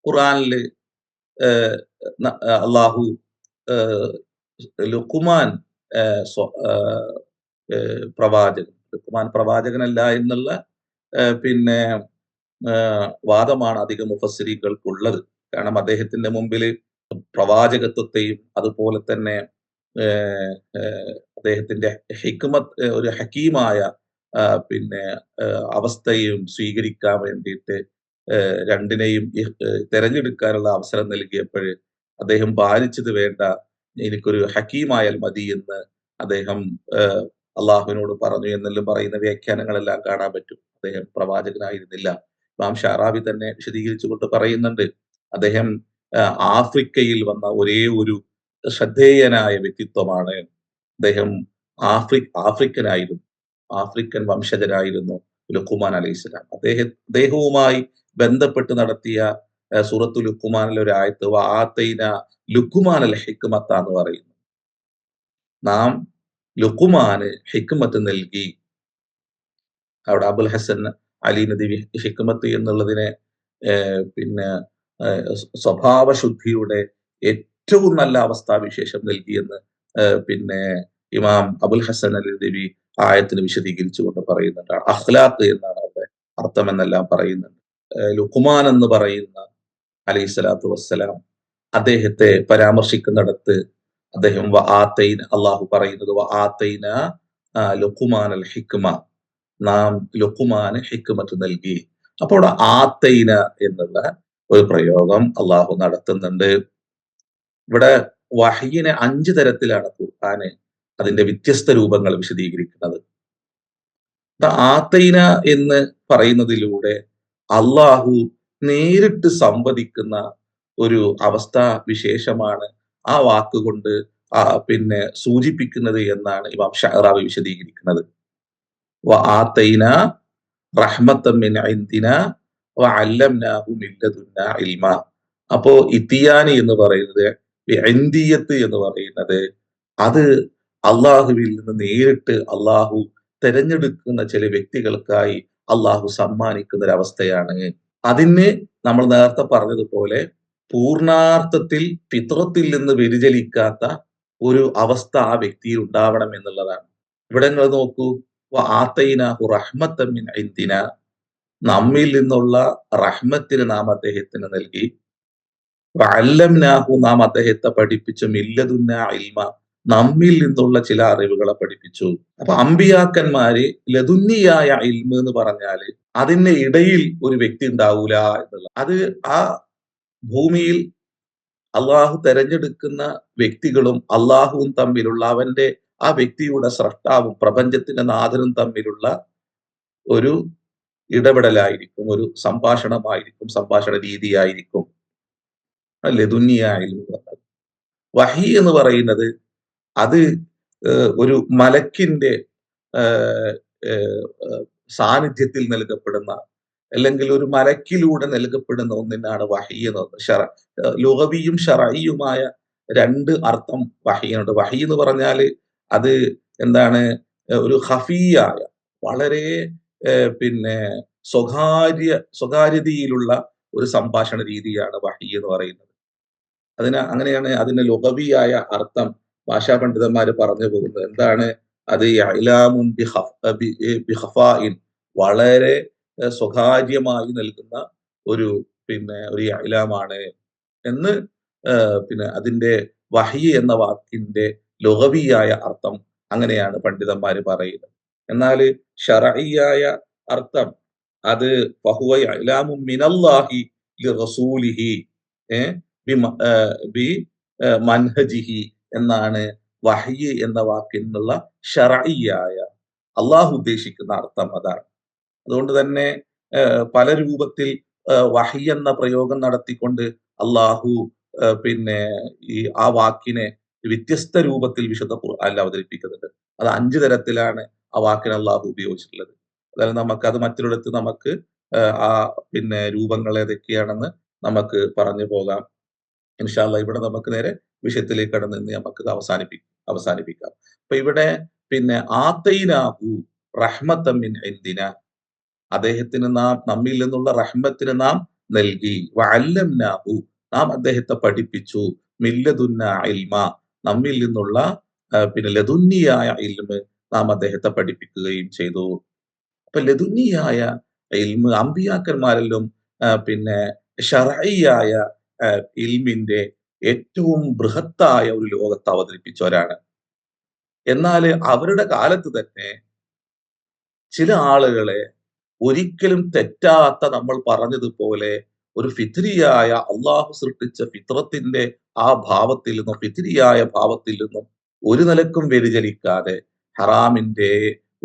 ഖുർആനില് അള്ളാഹു ലുഖ്മാൻ ലുഖ്മാൻ പ്രവാചകനല്ല എന്നുള്ള പിന്നെ വാദമാണ് അധികം മുഫസ്സിരീകൾക്കുള്ളത്. കാരണം അദ്ദേഹത്തിന്റെ മുമ്പിൽ പ്രവാചകത്വത്തെയും അതുപോലെ തന്നെ അദ്ദേഹത്തിന്റെ ഹിക്മത്ത്, ഒരു ഹക്കീമായ പിന്നെ അവസ്ഥയും സ്വീകരിക്കാൻ വേണ്ടിയിട്ട് രണ്ടിനെയും തെരഞ്ഞെടുക്കാനുള്ള അവസരം നൽകിയപ്പോൾ അദ്ദേഹം പാലിച്ചത് വേണ്ട, എനിക്കൊരു ഹക്കീമായാൽ മതി എന്ന് അദ്ദേഹം അള്ളാഹുവിനോട് പറഞ്ഞു എന്നെല്ലാം പറയുന്ന വ്യാഖ്യാനങ്ങളെല്ലാം കാണാൻ പറ്റും. അദ്ദേഹം പ്രവാചകനായിരുന്നില്ല. ഇമാം ഷാറാബി തന്നെ വിശദീകരിച്ചുകൊണ്ട് പറയുന്നുണ്ട്, അദ്ദേഹം ആഫ്രിക്കയിൽ വന്ന ഒരേ ഒരു ശ്രദ്ധേയനായ വ്യക്തിത്വമാണ്. അദ്ദേഹം ആഫ്രിക്കനായിരുന്നു, ആഫ്രിക്കൻ വംശജനായിരുന്നു ലുഖ്മാൻ അലൈഹിസ്സലാം. അദ്ദേഹവുമായി ബന്ധപ്പെട്ട് നടത്തിയ സൂറത്തു ലുഖ്മാനിലെ ഒരു ആയത്ത് വആതൈന ലുഖ്മാൻ അൽ ഹിക്മത്ത എന്ന് പറയുന്നു. നാം ലുഖ്മാന് ഹിക്മത്ത് നൽകി. അവിടെ അബുൽ ഹസൻ അലി നദവി ഹിക്മത്ത് എന്നുള്ളതിനെ പിന്നെ സ്വഭാവശുദ്ധിയുടെ ഏറ്റവും നല്ല അവസ്ഥാവിശേഷം നൽകിയെന്ന് പിന്നെ ഇമാം അബുൽ ഹസൻ അലി നദവി ആയത്തിന് വിശദീകരിച്ചുകൊണ്ട് പറയുന്നുണ്ട്. അഖ്ലാഖ് എന്നാണ് അവിടെ അർത്ഥം എന്നെല്ലാം പറയുന്നുണ്ട്. ലുഖ്മാൻ എന്ന് പറയുന്ന അലൈഹി സ്വലാത്തു വസ്സലാം അദ്ദേഹത്തെ പരാമർശിക്കുന്നിടത്ത് അദ്ദേഹം അള്ളാഹു പറയുന്നത് ലുഖ്മാൻ അൽ ഹിക്മ, നാം ലുഖ്മാന് ഹിക്മത്ത് നൽകി. അപ്പോൾ ആത്തൈന എന്നുള്ള ഒരു പ്രയോഗം അള്ളാഹു നടത്തുന്നുണ്ട്. ഇവിടെ വഹ്യിനെ 5 തരത്തിലാണ് ഖുർആന് അതിന്റെ വ്യത്യസ്ത രൂപങ്ങൾ വിശദീകരിക്കുന്നത്. ആത്തൈന എന്ന് പറയുന്നതിലൂടെ അള്ളാഹു നേരിട്ട് സംവദിക്കുന്ന ഒരു അവസ്ഥാ വിശേഷമാണ് ആ വാക്കുകൊണ്ട് പിന്നെ സൂചിപ്പിക്കുന്നത് എന്നാണ് ഇമാം ഷഅറാബി വിശദീകരിക്കുന്നത്. വആതൈന റഹ്മത്തൻ മിൻ ഇൻദിന വഅല്ലംനാഹു മിൻ ലദുന്ന ഇൽമ. അപ്പോ ഇത്തിയാനി എന്ന് പറയുന്നത്, ഇൻദിയത്ത് എന്ന് പറയുന്നത്, അത് അള്ളാഹുവിൽ നിന്ന് നേരിട്ട് അള്ളാഹു തെരഞ്ഞെടുക്കുന്ന ചില വ്യക്തികൾക്കായി അള്ളാഹു സമ്മാനിക്കുന്ന ഒരു അവസ്ഥയാണ്. അതിന് നമ്മൾ നേരത്തെ പറഞ്ഞതുപോലെ പൂർണാർത്ഥത്തിൽ ഫിത്രത്തിൽ നിന്ന് വ്യതിചലിക്കാത്ത ഒരു അവസ്ഥ ആ വ്യക്തിയിൽ ഉണ്ടാവണം എന്നുള്ളതാണ്. ഇവിടെ നിങ്ങൾ നോക്കൂ, ആതൈനാഹു റഹ്മത്തൻ മിൻ ഇൻദിന, നമ്മിൽ നിന്നുള്ള റഹ്മത്തിന് നാം അദ്ദേഹത്തിന് നൽകി. വഅല്ലംനാഹു, നാം അദ്ദേഹത്തെ പഠിപ്പിച്ചു. മില്ലദുന്ന ഇൽമ, നമ്മിൽ നിന്നുള്ള ചില അറിവുകളെ പഠിപ്പിച്ചു. അപ്പൊ അമ്പിയാക്കന്മാര് ലദുന്നിയായ ഇൽമ എന്ന് പറഞ്ഞാല് അതിന്റെ ഇടയിൽ ഒരു വ്യക്തി ഉണ്ടാവൂല എന്നുള്ള, അത് ആ ഭൂമിയിൽ അള്ളാഹു തെരഞ്ഞെടുക്കുന്ന വ്യക്തികളും അള്ളാഹുവും തമ്മിലുള്ള, അവന്റെ ആ വ്യക്തിയുടെ സ്രഷ്ടാവും പ്രപഞ്ചത്തിന്റെ നാഥനും തമ്മിലുള്ള ഒരു ഇടപെടലായിരിക്കും, ഒരു സംഭാഷണമായിരിക്കും, സംഭാഷണ രീതിയായിരിക്കും ലദുന്നിയായി. വഹി എന്ന് പറയുന്നത് അത് ഒരു മലക്കിന്റെ സാന്നിധ്യത്തിൽ നൽകപ്പെടുന്ന, അല്ലെങ്കിൽ ഒരു മലക്കിലൂടെ നൽകപ്പെടുന്ന ഒന്നിനാണ് വഹി എന്ന് പറയുന്നത്. ലുഗവിയും ശറഈയുമായ 2 അർത്ഥം വഹിയുണ്ട്. വഹി എന്ന് പറഞ്ഞാൽ അത് എന്താണ്, ഒരു ഖഫിയായ, വളരെ പിന്നെ സ്വകാര്യതയിലുള്ള ഒരു സംഭാഷണ രീതിയാണ് വഹി എന്ന് പറയുന്നത്. അങ്ങനെയാണ് അതിന്റെ ലുഗവിയായ അർത്ഥം ഭാഷാ പണ്ഡിതന്മാർ പറഞ്ഞു പോകുന്നത്. എന്താണ് അത്? ഇഅ്ലാമുൻ ബിഖഫാഇൻ, വളരെ സ്വകാര്യമായി നൽകുന്ന ഒരു ഒരു ഇഅ്ലാമാണ് എന്ന് പിന്നെ അതിന്റെ വഹി എന്ന വാക്കിന്റെ ലുഗവിയായ അർത്ഥം അങ്ങനെയാണ് പണ്ഡിതന്മാർ പറയുന്നത്. എന്നാൽ ശറഈയായ അർത്ഥം അത് ഫഹുവ ഇഅ്ലാമുൻ മിനല്ലാഹി ലിറസൂലിഹി ഏ, ബി മൻഹജിഹി എന്നാണ് വഹ്യ് എന്ന വാക്കിൽ നിന്നുള്ള ഷർഈയായ അള്ളാഹു ഉദ്ദേശിക്കുന്ന അർത്ഥം അതാണ്. അതുകൊണ്ട് തന്നെ പല രൂപത്തിൽ വഹി എന്ന പ്രയോഗം നടത്തിക്കൊണ്ട് അള്ളാഹു പിന്നെ ആ വാക്കിനെ വ്യത്യസ്ത രൂപത്തിൽ വിശുദ്ധ ഖുർആനിൽ അവതരിപ്പിക്കുന്നുണ്ട്. അത് 5 തരത്തിലാണ് ആ വാക്കിനെ അള്ളാഹു ഉപയോഗിച്ചിട്ടുള്ളത്. അതായത് നമുക്കത് മറ്റൊരിടത്ത് നമുക്ക് ആ പിന്നെ രൂപങ്ങൾ ഏതൊക്കെയാണെന്ന് നമുക്ക് പറഞ്ഞു പോകാം. ഇൻഷാ അല്ലാഹ് ഇവിടെ നമുക്ക് നേരെ വിഷയത്തിലേക്ക് കടന്ന് ഇന്ന് നമുക്കിത് അവസാനിപ്പിക്കാം. അപ്പൊ ഇവിടെ പിന്നെ ആതൈനാഹു റഹ്മത്തൻ മിൻ ഇൻദിന, അദ്ദേഹത്തിന് നമ്മിൽ നിന്നുള്ള റഹ്മത്തിന് നാം നൽകി. വഅല്ലംനാഹു, നാം അദ്ദേഹത്തെ പഠിപ്പിച്ചു. മില്ലദുന്ന ഇൽമ, നമ്മിൽ നിന്നുള്ള പിന്നെ ലദുന്നിയായ ഇൽമ് നാം അദ്ദേഹത്തെ പഠിപ്പിക്കുകയും ചെയ്തു. അപ്പൊ ലദുന്നിയായ ഇൽമ് അമ്പിയാക്കന്മാരിലും പിന്നെ ശർഈയായ ഇൽമിന്റെ ഏറ്റവും ബൃഹത്തായ ഒരു ലോകത്ത് അവതരിപ്പിച്ചവരാണ്. എന്നാല് അവരുടെ കാലത്ത് തന്നെ ചില ആളുകളെ ഒരിക്കലും തെറ്റാത്ത നമ്മൾ പറഞ്ഞതുപോലെ ഒരു ഫിത്രിയായ അള്ളാഹു സൃഷ്ടിച്ച ഫിത്രത്തിന്റെ ആ ഭാവത്തിൽ നിന്നും ഫിത്രിയായ ഭാവത്തിൽ നിന്നും ഒരു നിലക്കും വ്യതിചലിക്കാതെ ഹറാമിന്റെ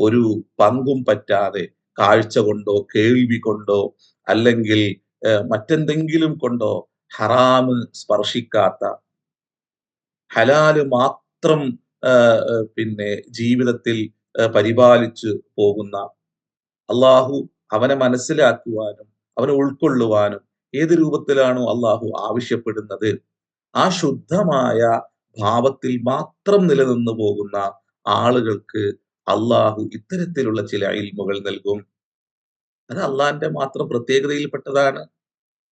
ഒരു പങ്കും പറ്റാതെ കാഴ്ച കൊണ്ടോ കേൾവി കൊണ്ടോ അല്ലെങ്കിൽ മറ്റെന്തെങ്കിലും കൊണ്ടോ ഹറാമ് സ്പർശിക്കാത്ത ഹലാല് മാത്രം പിന്നെ ജീവിതത്തിൽ പരിപാലിച്ചു പോകുന്ന അള്ളാഹു അവനെ മനസ്സിലാക്കുവാനും അവനെ ഉൾക്കൊള്ളുവാനും ഏത് രൂപത്തിലാണോ അള്ളാഹു ആവശ്യപ്പെടുന്നത് ആ ശുദ്ധമായ ഭാവത്തിൽ മാത്രം നിലനിന്നു പോകുന്ന ആളുകൾക്ക് അള്ളാഹു ഇത്തരത്തിലുള്ള ചില ഇൽമുകൾ നൽകും. അത് അള്ളാഹിന്റെ മാത്രം പ്രത്യേകതയിൽപ്പെട്ടതാണ്.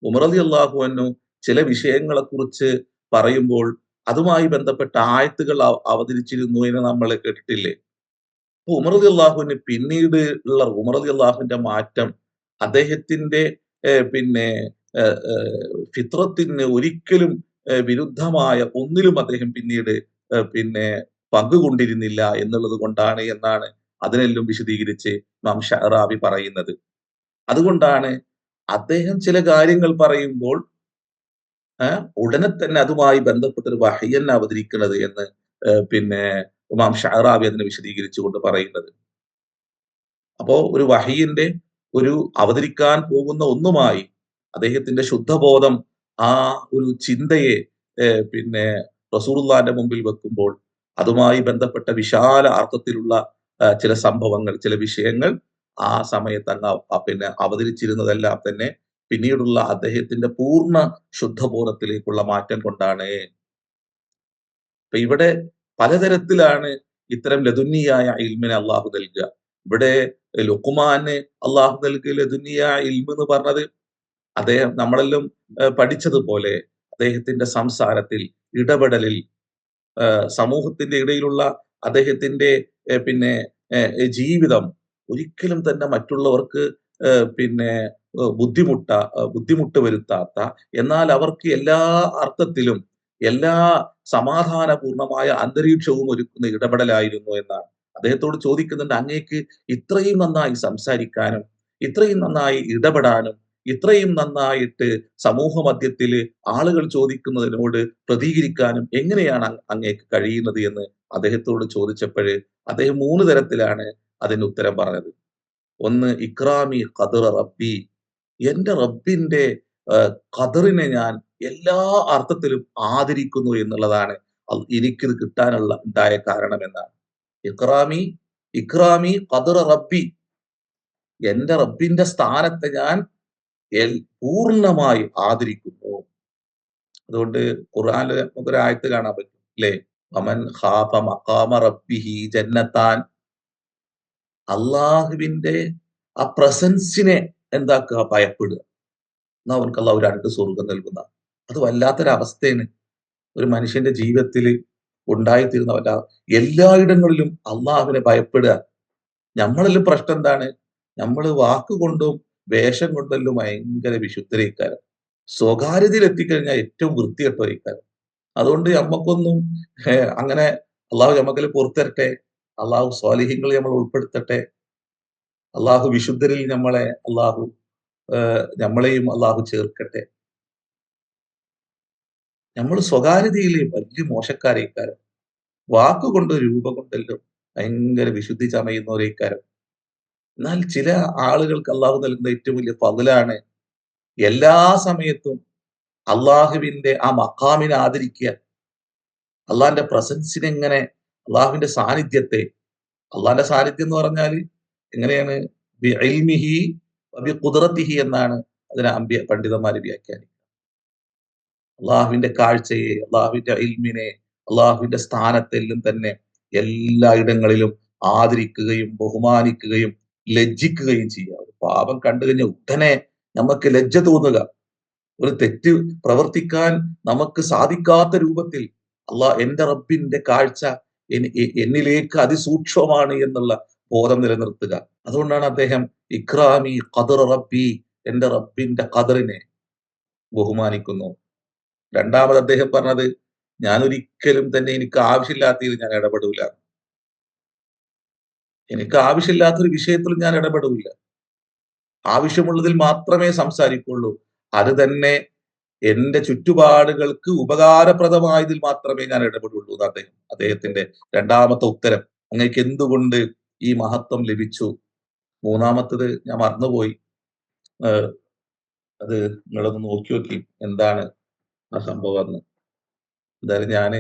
ഉമർ റളിയല്ലാഹു അൻഹു ചില വിഷയങ്ങളെ കുറിച്ച് പറയുമ്പോൾ അതുമായി ബന്ധപ്പെട്ട ആയത്തുകൾ അവതരിച്ചിരുന്നു എന്ന് നമ്മൾ കേട്ടിട്ടില്ലേ? അപ്പൊ ഉമർ റളിയല്ലാഹുവിന് പിന്നീട് ഉള്ള ഉമർ റളിയല്ലാഹുവിന്റെ മാറ്റം അദ്ദേഹത്തിന്റെ പിന്നെ ഫിത്രത്തിന് ഒരിക്കലും വിരുദ്ധമായ ഒന്നിലും അദ്ദേഹം പിന്നീട് പിന്നെ പങ്കുകൊണ്ടിരുന്നില്ല എന്നുള്ളത് കൊണ്ടാണ് എന്നാണ് അതിനെല്ലാം വിശദീകരിച്ച് ഇമാം ഷഅറാബി പറയുന്നത്. അതുകൊണ്ടാണ് അദ്ദേഹം ചില കാര്യങ്ങൾ പറയുമ്പോൾ ഉടനെ തന്നെ അതുമായി ബന്ധപ്പെട്ട ഒരു വഹ്യ് തന്നെ അവതരിക്കുന്നത് എന്ന് പിന്നെ ഇമാം ഷഅറാബി അതിനെ വിശദീകരിച്ചുകൊണ്ട് പറയുന്നത്. അപ്പോ ഒരു വഹയിന്റെ ഒരു അവതരിക്കാൻ പോകുന്ന ഒന്നുമായി അദ്ദേഹത്തിന്റെ ശുദ്ധബോധം ആ ഒരു ചിന്തയെ പിന്നെ റസൂലുള്ളാഹിന്റെ മുമ്പിൽ വെക്കുമ്പോൾ അതുമായി ബന്ധപ്പെട്ട വിശാല അർത്ഥത്തിലുള്ള ചില സംഭവങ്ങൾ, ചില വിഷയങ്ങൾ ആ സമയത്ത് അങ്ങ് പിന്നെ അവതരിച്ചിരുന്നതെല്ലാം തന്നെ പിന്നീടുള്ള അദ്ദേഹത്തിന്റെ പൂർണ്ണ ശുദ്ധബോധത്തിലേക്കുള്ള മാറ്റം കൊണ്ടാണ്. അപ്പൊ ഇവിടെ പലതരത്തിലാണ് ഇത്തരം ലദുന്നിയായ ഇൽമിനെ അള്ളാഹു നൽകുക. ഇവിടെ ലുഖ്മാന് അള്ളാഹു നൽകിയ ലദുന്നിയായ ഇൽമ് എന്ന് പറഞ്ഞത് അദ്ദേഹം നമ്മളെല്ലാം പഠിച്ചതുപോലെ അദ്ദേഹത്തിന്റെ സംസാരത്തിൽ, ഇടപെടലിൽ, സമൂഹത്തിന്റെ ഇടയിലുള്ള അദ്ദേഹത്തിന്റെ പിന്നെ ജീവിതം ഒരിക്കലും തന്നെ മറ്റുള്ളവർക്ക് പിന്നെ ബുദ്ധിമുട്ട് വരുത്താത്ത, എന്നാൽ അവർക്ക് എല്ലാ അർത്ഥത്തിലും എല്ലാ സമാധാനപൂർണമായ അന്തരീക്ഷവും ഒരുക്കുന്ന ഇടപെടലായിരുന്നു എന്നാണ്. അദ്ദേഹത്തോട് ചോദിക്കുന്നുണ്ട്, അങ്ങേക്ക് ഇത്രയും നന്നായി സംസാരിക്കാനും ഇത്രയും നന്നായി ഇടപെടാനും ഇത്രയും നന്നായിട്ട് സമൂഹ മധ്യത്തിൽ ആളുകൾ ചോദിക്കുന്നതിനോട് പ്രതികരിക്കാനും എങ്ങനെയാണ് അങ്ങേക്ക് കഴിയുന്നത് എന്ന് അദ്ദേഹത്തോട് ചോദിച്ചപ്പോഴ് അദ്ദേഹം 3 തരത്തിലാണ് അതിന് ഉത്തരം പറഞ്ഞത്. ഒന്ന്, ഇക്രാമി ഖദർ റബ്ബി, എന്റെ റബ്ബിന്റെ ഖദറിനെ ഞാൻ എല്ലാ അർത്ഥത്തിലും ആദരിക്കുന്നു എന്നുള്ളതാണ് എനിക്കിത് കിട്ടാനുള്ള ഉണ്ടായ കാരണം എന്നാണ്. ഇക്രാമി ഇക്രാമി ഖദർ റബ്ബി, എന്റെ റബ്ബിന്റെ സ്ഥാനത്തെ ഞാൻ പൂർണ്ണമായി ആദരിക്കുന്നു. അതുകൊണ്ട് ഖുർആനില് നമുക്കൊരു ആയത്ത് കാണാൻ പറ്റും അല്ലെ? വമൻ ഖാഫ മഖാമ റബ്ബിഹി ജന്നത്താൻ, അള്ളാഹുവിന്റെ ആ പ്രസൻസിനെ എന്താക്കുക, ഭയപ്പെടുക. എന്നാ അവർക്ക് അള്ളാഹു 2 സ്വർഗം നൽകുന്ന, അത് വല്ലാത്തൊരവസ്ഥയാണ് ഒരു മനുഷ്യന്റെ ജീവിതത്തിൽ ഉണ്ടായിത്തീരുന്നവല്ല. എല്ലായിടങ്ങളിലും അള്ളാഹുവിനെ ഭയപ്പെടുക. നമ്മളെല്ലാം പ്രശ്നം എന്താണ്? നമ്മള് വാക്കുകൊണ്ടും വേഷം കൊണ്ടെല്ലാം ഭയങ്കര വിശുദ്ധരയിക്കാരം, സ്വകാര്യതയിൽ എത്തിക്കഴിഞ്ഞാൽ ഏറ്റവും വൃത്തികെട്ടവരിക്കാരം. അതുകൊണ്ട് നമ്മക്കൊന്നും അങ്ങനെ അള്ളാഹു നമ്മക്കെല്ലാം പുറത്തരട്ടെ, അള്ളാഹു സ്വാലിഹീങ്ങളിൽ നമ്മൾ ഉൾപ്പെടുത്തട്ടെ, അള്ളാഹു വിശുദ്ധരിൽ നമ്മളെ അള്ളാഹു നമ്മളെയും അള്ളാഹു ചേർക്കട്ടെ. നമ്മൾ സ്വകാര്യതയിൽ വലിയ മോശക്കാരേക്കാരം. വാക്കുകൊണ്ട് രൂപം കൊണ്ടെല്ലാം ഭയങ്കര വിശുദ്ധി ചമയുന്നവരേക്കാരം. എന്നാൽ ചില ആളുകൾക്ക് അള്ളാഹു നൽകുന്ന ഏറ്റവും വലിയ ഫضലാണ് എല്ലാ സമയത്തും അള്ളാഹുവിന്റെ ആ മഖാമിനെ ആദരിക്കുക. അള്ളാഹിന്റെ പ്രസൻസിനെ എങ്ങനെ, അള്ളാഹുവിന്റെ സാന്നിധ്യത്തെ, അള്ളാഹിന്റെ സാന്നിധ്യം എന്ന് പറഞ്ഞാൽ എങ്ങനെയാണ്? ബിഇൽമിഹി വബിഖുദ്റതിഹി എന്നാണ് അതിനെ പണ്ഡിതന്മാര് വ്യാഖ്യാനിക്കുന്നത്. അള്ളാഹുവിന്റെ കാഴ്ചയെ, അള്ളാഹുവിന്റെ ഇൽമിനെ, അള്ളാഹുവിന്റെ സ്ഥാനത്തെല്ലാം തന്നെ എല്ലായിടങ്ങളിലും ആദരിക്കുകയും ബഹുമാനിക്കുകയും ലജ്ജിക്കുകയും ചെയ്യുക. ഒരു പാപം കണ്ടു കഴിഞ്ഞാൽ ഉടനെ നമുക്ക് ലജ്ജ തോന്നുക, ഒരു തെറ്റ് പ്രവർത്തിക്കാൻ നമുക്ക് സാധിക്കാത്ത രൂപത്തിൽ എന്റെ റബ്ബിന്റെ കാഴ്ച എന്നിലേക്ക് അതിസൂക്ഷ്മമാണ് എന്നുള്ള ബോധം നിലനിർത്തുക. അതുകൊണ്ടാണ് അദ്ദേഹം ഇക്രാമി ഖദർ റബ്ബി, എന്റെ റബ്ബിന്റെ ഖദറിനെ ബഹുമാനിക്കുന്നു. രണ്ടാമത് അദ്ദേഹം പറഞ്ഞത്, ഞാൻ ഒരിക്കലും തന്നെ എനിക്ക് ആവശ്യമില്ലാത്തതിൽ ഞാൻ ഇടപെടില്ല. എനിക്ക് ആവശ്യമില്ലാത്തൊരു വിഷയത്തിൽ ഞാൻ ഇടപെടില്ല. ആവശ്യമുള്ളതിൽ മാത്രമേ സംസാരിക്കുള്ളൂ. അത് തന്നെ എന്റെ ചുറ്റുപാടുകൾക്ക് ഉപകാരപ്രദമായതിൽ മാത്രമേ ഞാൻ ഇടപെടുള്ളൂ എന്ന് അദ്ദേഹത്തിന്റെ രണ്ടാമത്തെ ഉത്തരം. അങ്ങേക്ക് എന്തുകൊണ്ട് ഈ മഹത്വം ലഭിച്ചു? മൂന്നാമത്തത് ഞാൻ മറന്നുപോയി. അത് നിങ്ങളൊന്ന് നോക്കി നോക്കി എന്താണ് ആ സംഭവം എന്ന്. എന്തായാലും ഞാന്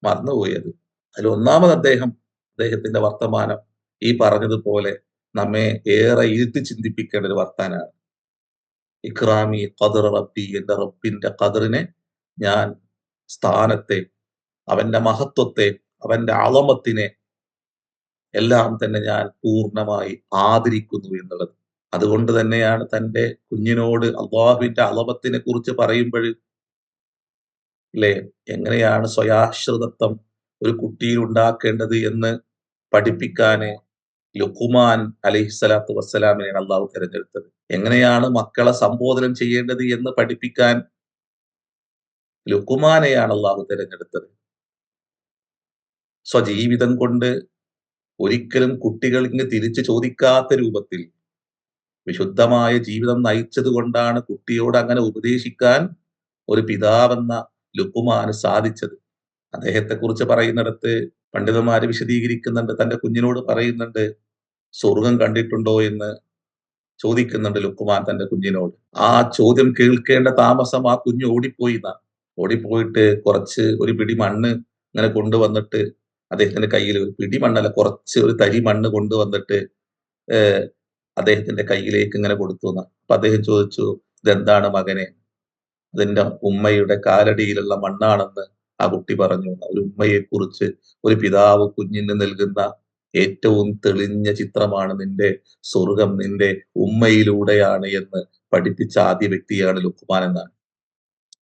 മറന്നുപോയി അത്. അതിൽ ഒന്നാമത് അദ്ദേഹത്തിന്റെ വർത്തമാനം ഈ പറഞ്ഞതുപോലെ നമ്മെ ഏറെ ഇരുത്തി ചിന്തിപ്പിക്കേണ്ട ഒരു വർത്താനാണ്. ഇക്രാമി ഖദർ റബ്ബി, എന്റെ റബ്ബിന്റെ ഖദറിനെ, ഞാൻ സ്ഥാനത്തെ, അവന്റെ മഹത്വത്തെ, അവന്റെ അളമത്തിനെ എല്ലാം തന്നെ ഞാൻ പൂർണ്ണമായി ആദരിക്കുന്നു എന്നുള്ളത്. അതുകൊണ്ട് തന്നെയാണ് തന്റെ കുഞ്ഞിനോട് അള്ളാഹുവിന്റെ അളമത്തിനെ കുറിച്ച് പറയുമ്പോൾ അല്ലെ, എങ്ങനെയാണ് സ്വയാശ്രിതത്വം ഒരു കുട്ടിയിൽ ഉണ്ടാക്കേണ്ടത് എന്ന് പഠിപ്പിക്കാന് ലുഖ്മാൻ അലൈഹിസ്സലാത്തു വസ്സലാമിനെയാണ് അള്ളാഹു തിരഞ്ഞെടുത്തത്. എങ്ങനെയാണ് മക്കളെ സംബോധനം ചെയ്യേണ്ടത് എന്ന് പഠിപ്പിക്കാൻ ലുഖ്മാനെയാണ് അള്ളാഹു തിരഞ്ഞെടുത്തത്. സ്വജീവിതം കൊണ്ട് ഒരിക്കലും കുട്ടികൾ ഇങ്ങ് തിരിച്ചു ചോദിക്കാത്ത രൂപത്തിൽ വിശുദ്ധമായ ജീവിതം നയിച്ചത് കൊണ്ടാണ് കുട്ടിയോട് അങ്ങനെ ഉപദേശിക്കാൻ ഒരു പിതാവെന്ന ലുഖ്മാന് സാധിച്ചത്. അദ്ദേഹത്തെ കുറിച്ച് പറയുന്നിടത്ത് പണ്ഡിതന്മാര് വിശദീകരിക്കുന്നുണ്ട്, തന്റെ കുഞ്ഞിനോട് പറയുന്നുണ്ട്, സ്വർഗം കണ്ടിട്ടുണ്ടോ എന്ന് ചോദിക്കുന്നുണ്ട് ലുഖ്മാൻ തന്റെ കുഞ്ഞിനോട്. ആ ചോദ്യം കേൾക്കേണ്ട താമസം ആ കുഞ്ഞ് ഓടിപ്പോയിട്ട് ഒരു പിടി മണ്ണ് ഇങ്ങനെ കൊണ്ടുവന്നിട്ട് അദ്ദേഹത്തിന്റെ കയ്യിൽ, ഒരു പിടി മണ്ണല്ല, ഒരു തരി മണ്ണ് കൊണ്ടുവന്നിട്ട് അദ്ദേഹത്തിന്റെ കയ്യിലേക്ക് ഇങ്ങനെ കൊടുത്തു എന്ന്. അപ്പൊ അദ്ദേഹം ചോദിച്ചു, ഇതെന്താണ് മകനെ? അതിന്റെ ഉമ്മയുടെ കാലടിയിലുള്ള മണ്ണാണെന്ന് ആ കുട്ടി പറഞ്ഞു. ഒരു ഉമ്മയെ കുറിച്ച് ഒരു പിതാവ് കുഞ്ഞിന് നൽകുന്ന ഏറ്റവും തെളിഞ്ഞ ചിത്രമാണ് നിന്റെ സ്വർഗം, നിന്റെ ഉമ്മയിലൂടെയാണ് എന്ന് പഠിപ്പിച്ച ആദ്യ വ്യക്തിയാണ് ലുഖ്മാൻ എന്നാണ്.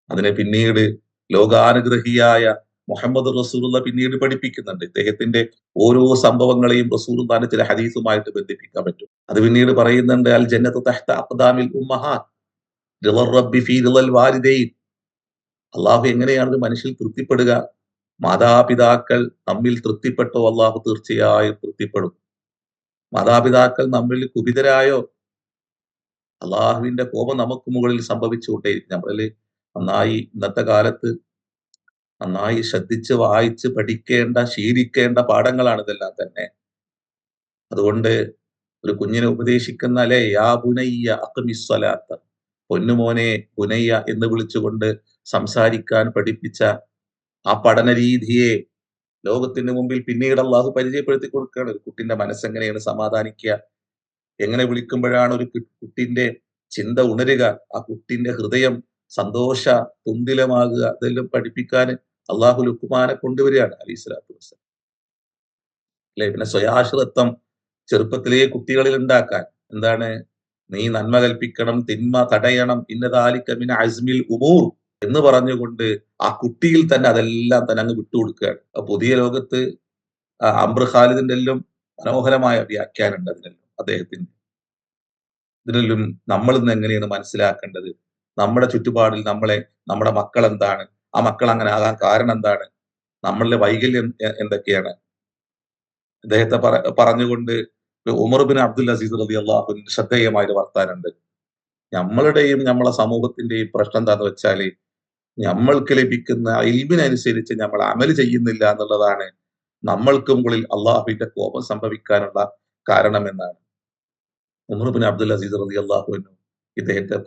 അതിനെ പിന്നീട് ലോകാനുഗ്രഹിയായ മുഹമ്മദ് റസൂലുള്ള പിന്നീട് പഠിപ്പിക്കുന്നുണ്ട്. ഇദ്ദേഹത്തിന്റെ ഓരോ സംഭവങ്ങളെയും റസൂലുള്ളാഹിന്റെ ചില ഹദീസുമായിട്ട് ബന്ധിപ്പിക്കാൻ പറ്റും. അത് പിന്നീട് പറയുന്നുണ്ട്, അൽ ജന്നത്തു തഹ്ത അഖ്ദാമിൽ ഉമ്മഹാത്ത് റിളർ റബ്ബി ഫീ റിളൽ വാലിദൈൻ. അള്ളാഹു എങ്ങനെയാണ് ഒരു മനുഷ്യൻ തൃപ്തിപ്പെടുക? മാതാപിതാക്കൾ നമ്മിൽ തൃപ്തിപ്പെട്ടോ അള്ളാഹു തീർച്ചയായും തൃപ്തിപ്പെടും. മാതാപിതാക്കൾ നമ്മിൽ കുപിതരായോ അള്ളാഹുവിന്റെ കോപം നമുക്ക് മുകളിൽ സംഭവിച്ചുകൊണ്ടേയിരിക്കും. നമ്മളിൽ ഇന്നത്തെ കാലത്ത് നന്നായി ശ്രദ്ധിച്ച് വായിച്ച് പഠിക്കേണ്ട, ശീലിക്കേണ്ട പാഠങ്ങളാണ് ഇതെല്ലാം തന്നെ. അതുകൊണ്ട് ഒരു കുഞ്ഞിനെ ഉപദേശിക്കുന്ന അല്ലെ, യാ ബുനയ്യ അഖ്മിസ്സലാത്ത, പൊന്നുമോനെ ബുനയ്യ എന്ന് വിളിച്ചുകൊണ്ട് സംസാരിക്കാൻ പഠിപ്പിച്ച ആ പഠന രീതിയെ ലോകത്തിന് മുമ്പിൽ പിന്നീട് അള്ളാഹു പരിചയപ്പെടുത്തി കൊടുക്കുകയാണ്. ഒരു കുട്ടിന്റെ മനസ്സെങ്ങനെയാണ് സമാധാനിക്കുക, എങ്ങനെ വിളിക്കുമ്പോഴാണ് ഒരു കുട്ടിന്റെ ചിന്ത ഉണരുക, ആ കുട്ടിന്റെ ഹൃദയം സന്തോഷ തുന്തിലമാകുക, അതെല്ലാം പഠിപ്പിക്കാൻ അള്ളാഹു ലുഖ്മാനെ കൊണ്ടുവരികയാണ് അലൈഹി സ്വലാത്തു വസ്സലാം. അല്ലെ, പിന്നെ സ്വയാശ്രത്വം ചെറുപ്പത്തിലേ കുട്ടികളിൽ ഉണ്ടാക്കാൻ എന്താണ്? നീ നന്മ കൽപ്പിക്കണം, തിന്മ തടയണം, ഇന്നദാലിക മിൻ അസ്മിൽ ഉമൂർ എന്ന് പറഞ്ഞുകൊണ്ട് ആ കുട്ടിയിൽ തന്നെ അതെല്ലാം തന്നെ അങ്ങ് വിട്ടുകൊടുക്കുകയാണ്. പുതിയ ലോകത്ത് അംർ ഖാലിദിന്റെ എല്ലാം മനോഹരമായ വ്യാഖ്യാനം ഉണ്ട് അദ്ദേഹത്തിന്. ഇതിനെല്ലാം നമ്മൾ ഇന്ന് എങ്ങനെയാണ് മനസ്സിലാക്കേണ്ടത്? നമ്മുടെ ചുറ്റുപാടിൽ നമ്മുടെ മക്കൾ എന്താണ്, ആ മക്കൾ അങ്ങനെ ആകാൻ കാരണം എന്താണ്, നമ്മളിലെ വൈകല്യം എന്തൊക്കെയാണ്? അദ്ദേഹത്തെ പറഞ്ഞുകൊണ്ട് ഉമർ ബിൻ അബ്ദുൽ അസീസ് റളിയല്ലാഹു അൻഹു ശ്രദ്ധേയമായ ഒരു വർത്താനുണ്ട്. നമ്മളുടെയും നമ്മളെ സമൂഹത്തിന്റെയും പ്രശ്നം എന്താന്ന് വെച്ചാല് നമ്മൾക്ക് ലഭിക്കുന്ന ഇൽമിനനുസരിച്ച് നമ്മൾ അമല് ചെയ്യുന്നില്ല എന്നുള്ളതാണ് നമ്മൾക്ക് മുകളിൽ അള്ളാഹുവിന്റെ കോപം സംഭവിക്കാനുള്ള കാരണമെന്നാണ് ഉമർ ബിൻ അബ്ദുൽ അസീസ് റളിയല്ലാഹു അൻഹു ഇദ്ദേഹത്തെ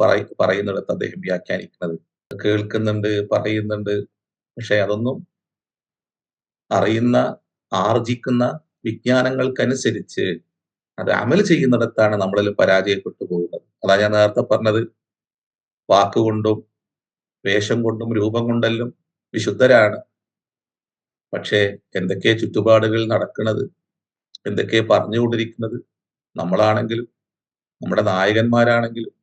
പറയുന്നിടത്ത് അദ്ദേഹം വ്യാഖ്യാനിക്കുന്നത്. കേൾക്കുന്നുണ്ട്, പറയുന്നുണ്ട്. പക്ഷെ അതൊന്നും അറിയുന്ന, ആർജിക്കുന്ന വിജ്ഞാനങ്ങൾക്കനുസരിച്ച് അത് അമല് ചെയ്യുന്നിടത്താണ് നമ്മളിൽ പരാജയപ്പെട്ടു പോകുന്നത്. അതാ ഞാൻ നേരത്തെ പറഞ്ഞത്, വാക്കുകൊണ്ടും വേഷം കൊണ്ടും രൂപം കൊണ്ടെല്ലാം വിശുദ്ധരാണ്. പക്ഷേ എന്തൊക്കെ ചുറ്റുപാടുകൾ നടക്കുന്നത്, എന്തൊക്കെ പറഞ്ഞുകൊണ്ടിരിക്കുന്നത്. നമ്മളാണെങ്കിലും നമ്മുടെ നായകന്മാരാണെങ്കിലും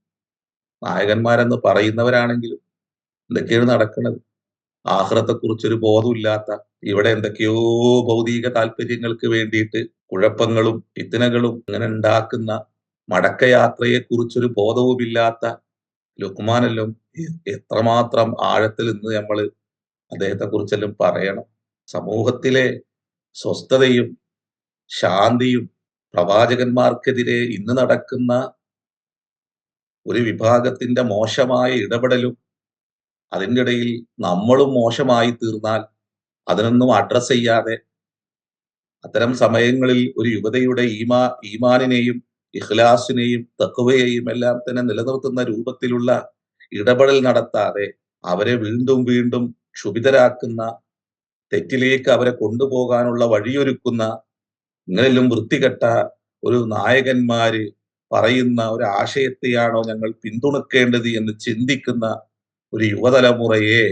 നായകന്മാരെന്ന് പറയുന്നവരാണെങ്കിലും എന്തൊക്കെയാണ് നടക്കുന്നത്. ആഖിറത്തെക്കുറിച്ചൊരു ബോധമില്ലാത്ത, ഇവിടെ എന്തൊക്കെയോ ഭൗതിക താല്പര്യങ്ങൾക്ക് വേണ്ടിയിട്ട് കുഴപ്പങ്ങളും ഫിത്നകളും ഇങ്ങനെ ഉണ്ടാക്കുന്ന മടക്കയാത്രയെ കുറിച്ചൊരു ബോധവുമില്ലാത്ത ലുക്മാനെല്ലാം എത്രമാത്രം ആഴത്തിൽ ഇന്ന് നമ്മൾ അദ്ദേഹത്തെ കുറിച്ചെല്ലാം പറയണം. സമൂഹത്തിലെ സ്വസ്ഥതയും ശാന്തിയും പ്രവാചകന്മാർക്കെതിരെ ഇന്ന് നടക്കുന്ന ഒരു വിഭാഗത്തിന്റെ മോശമായ ഇടപെടലും അതിൻ്റെ ഇടയിൽ നമ്മളും മോശമായി തീർന്നാൽ അതിനൊന്നും അഡ്രസ് ചെയ്യാതെ അത്തരം സമയങ്ങളിൽ ഒരു യുവതയുടെ ഈമാനിനെയും ഇഖ്ലാസിനെയും തഖ്വയെയും എല്ലാം തന്നെ നിലനിർത്തുന്ന രൂപത്തിലുള്ള ഇടപെടൽ നടത്താതെ അവരെ വീണ്ടും വീണ്ടും ക്ഷുഭിതരാക്കുന്ന, തെറ്റിലേക്ക് അവരെ കൊണ്ടുപോകാനുള്ള വഴിയൊരുക്കുന്ന ഇങ്ങനെല്ലാം വൃത്തികെട്ട ഒരു നായകന്മാര് പറയുന്ന ഒരു ആശയത്തെയാണോ ഞങ്ങൾ പിന്തുണക്കേണ്ടത് എന്ന് ചിന്തിക്കുന്ന ഒരു യുവതലമുറയെ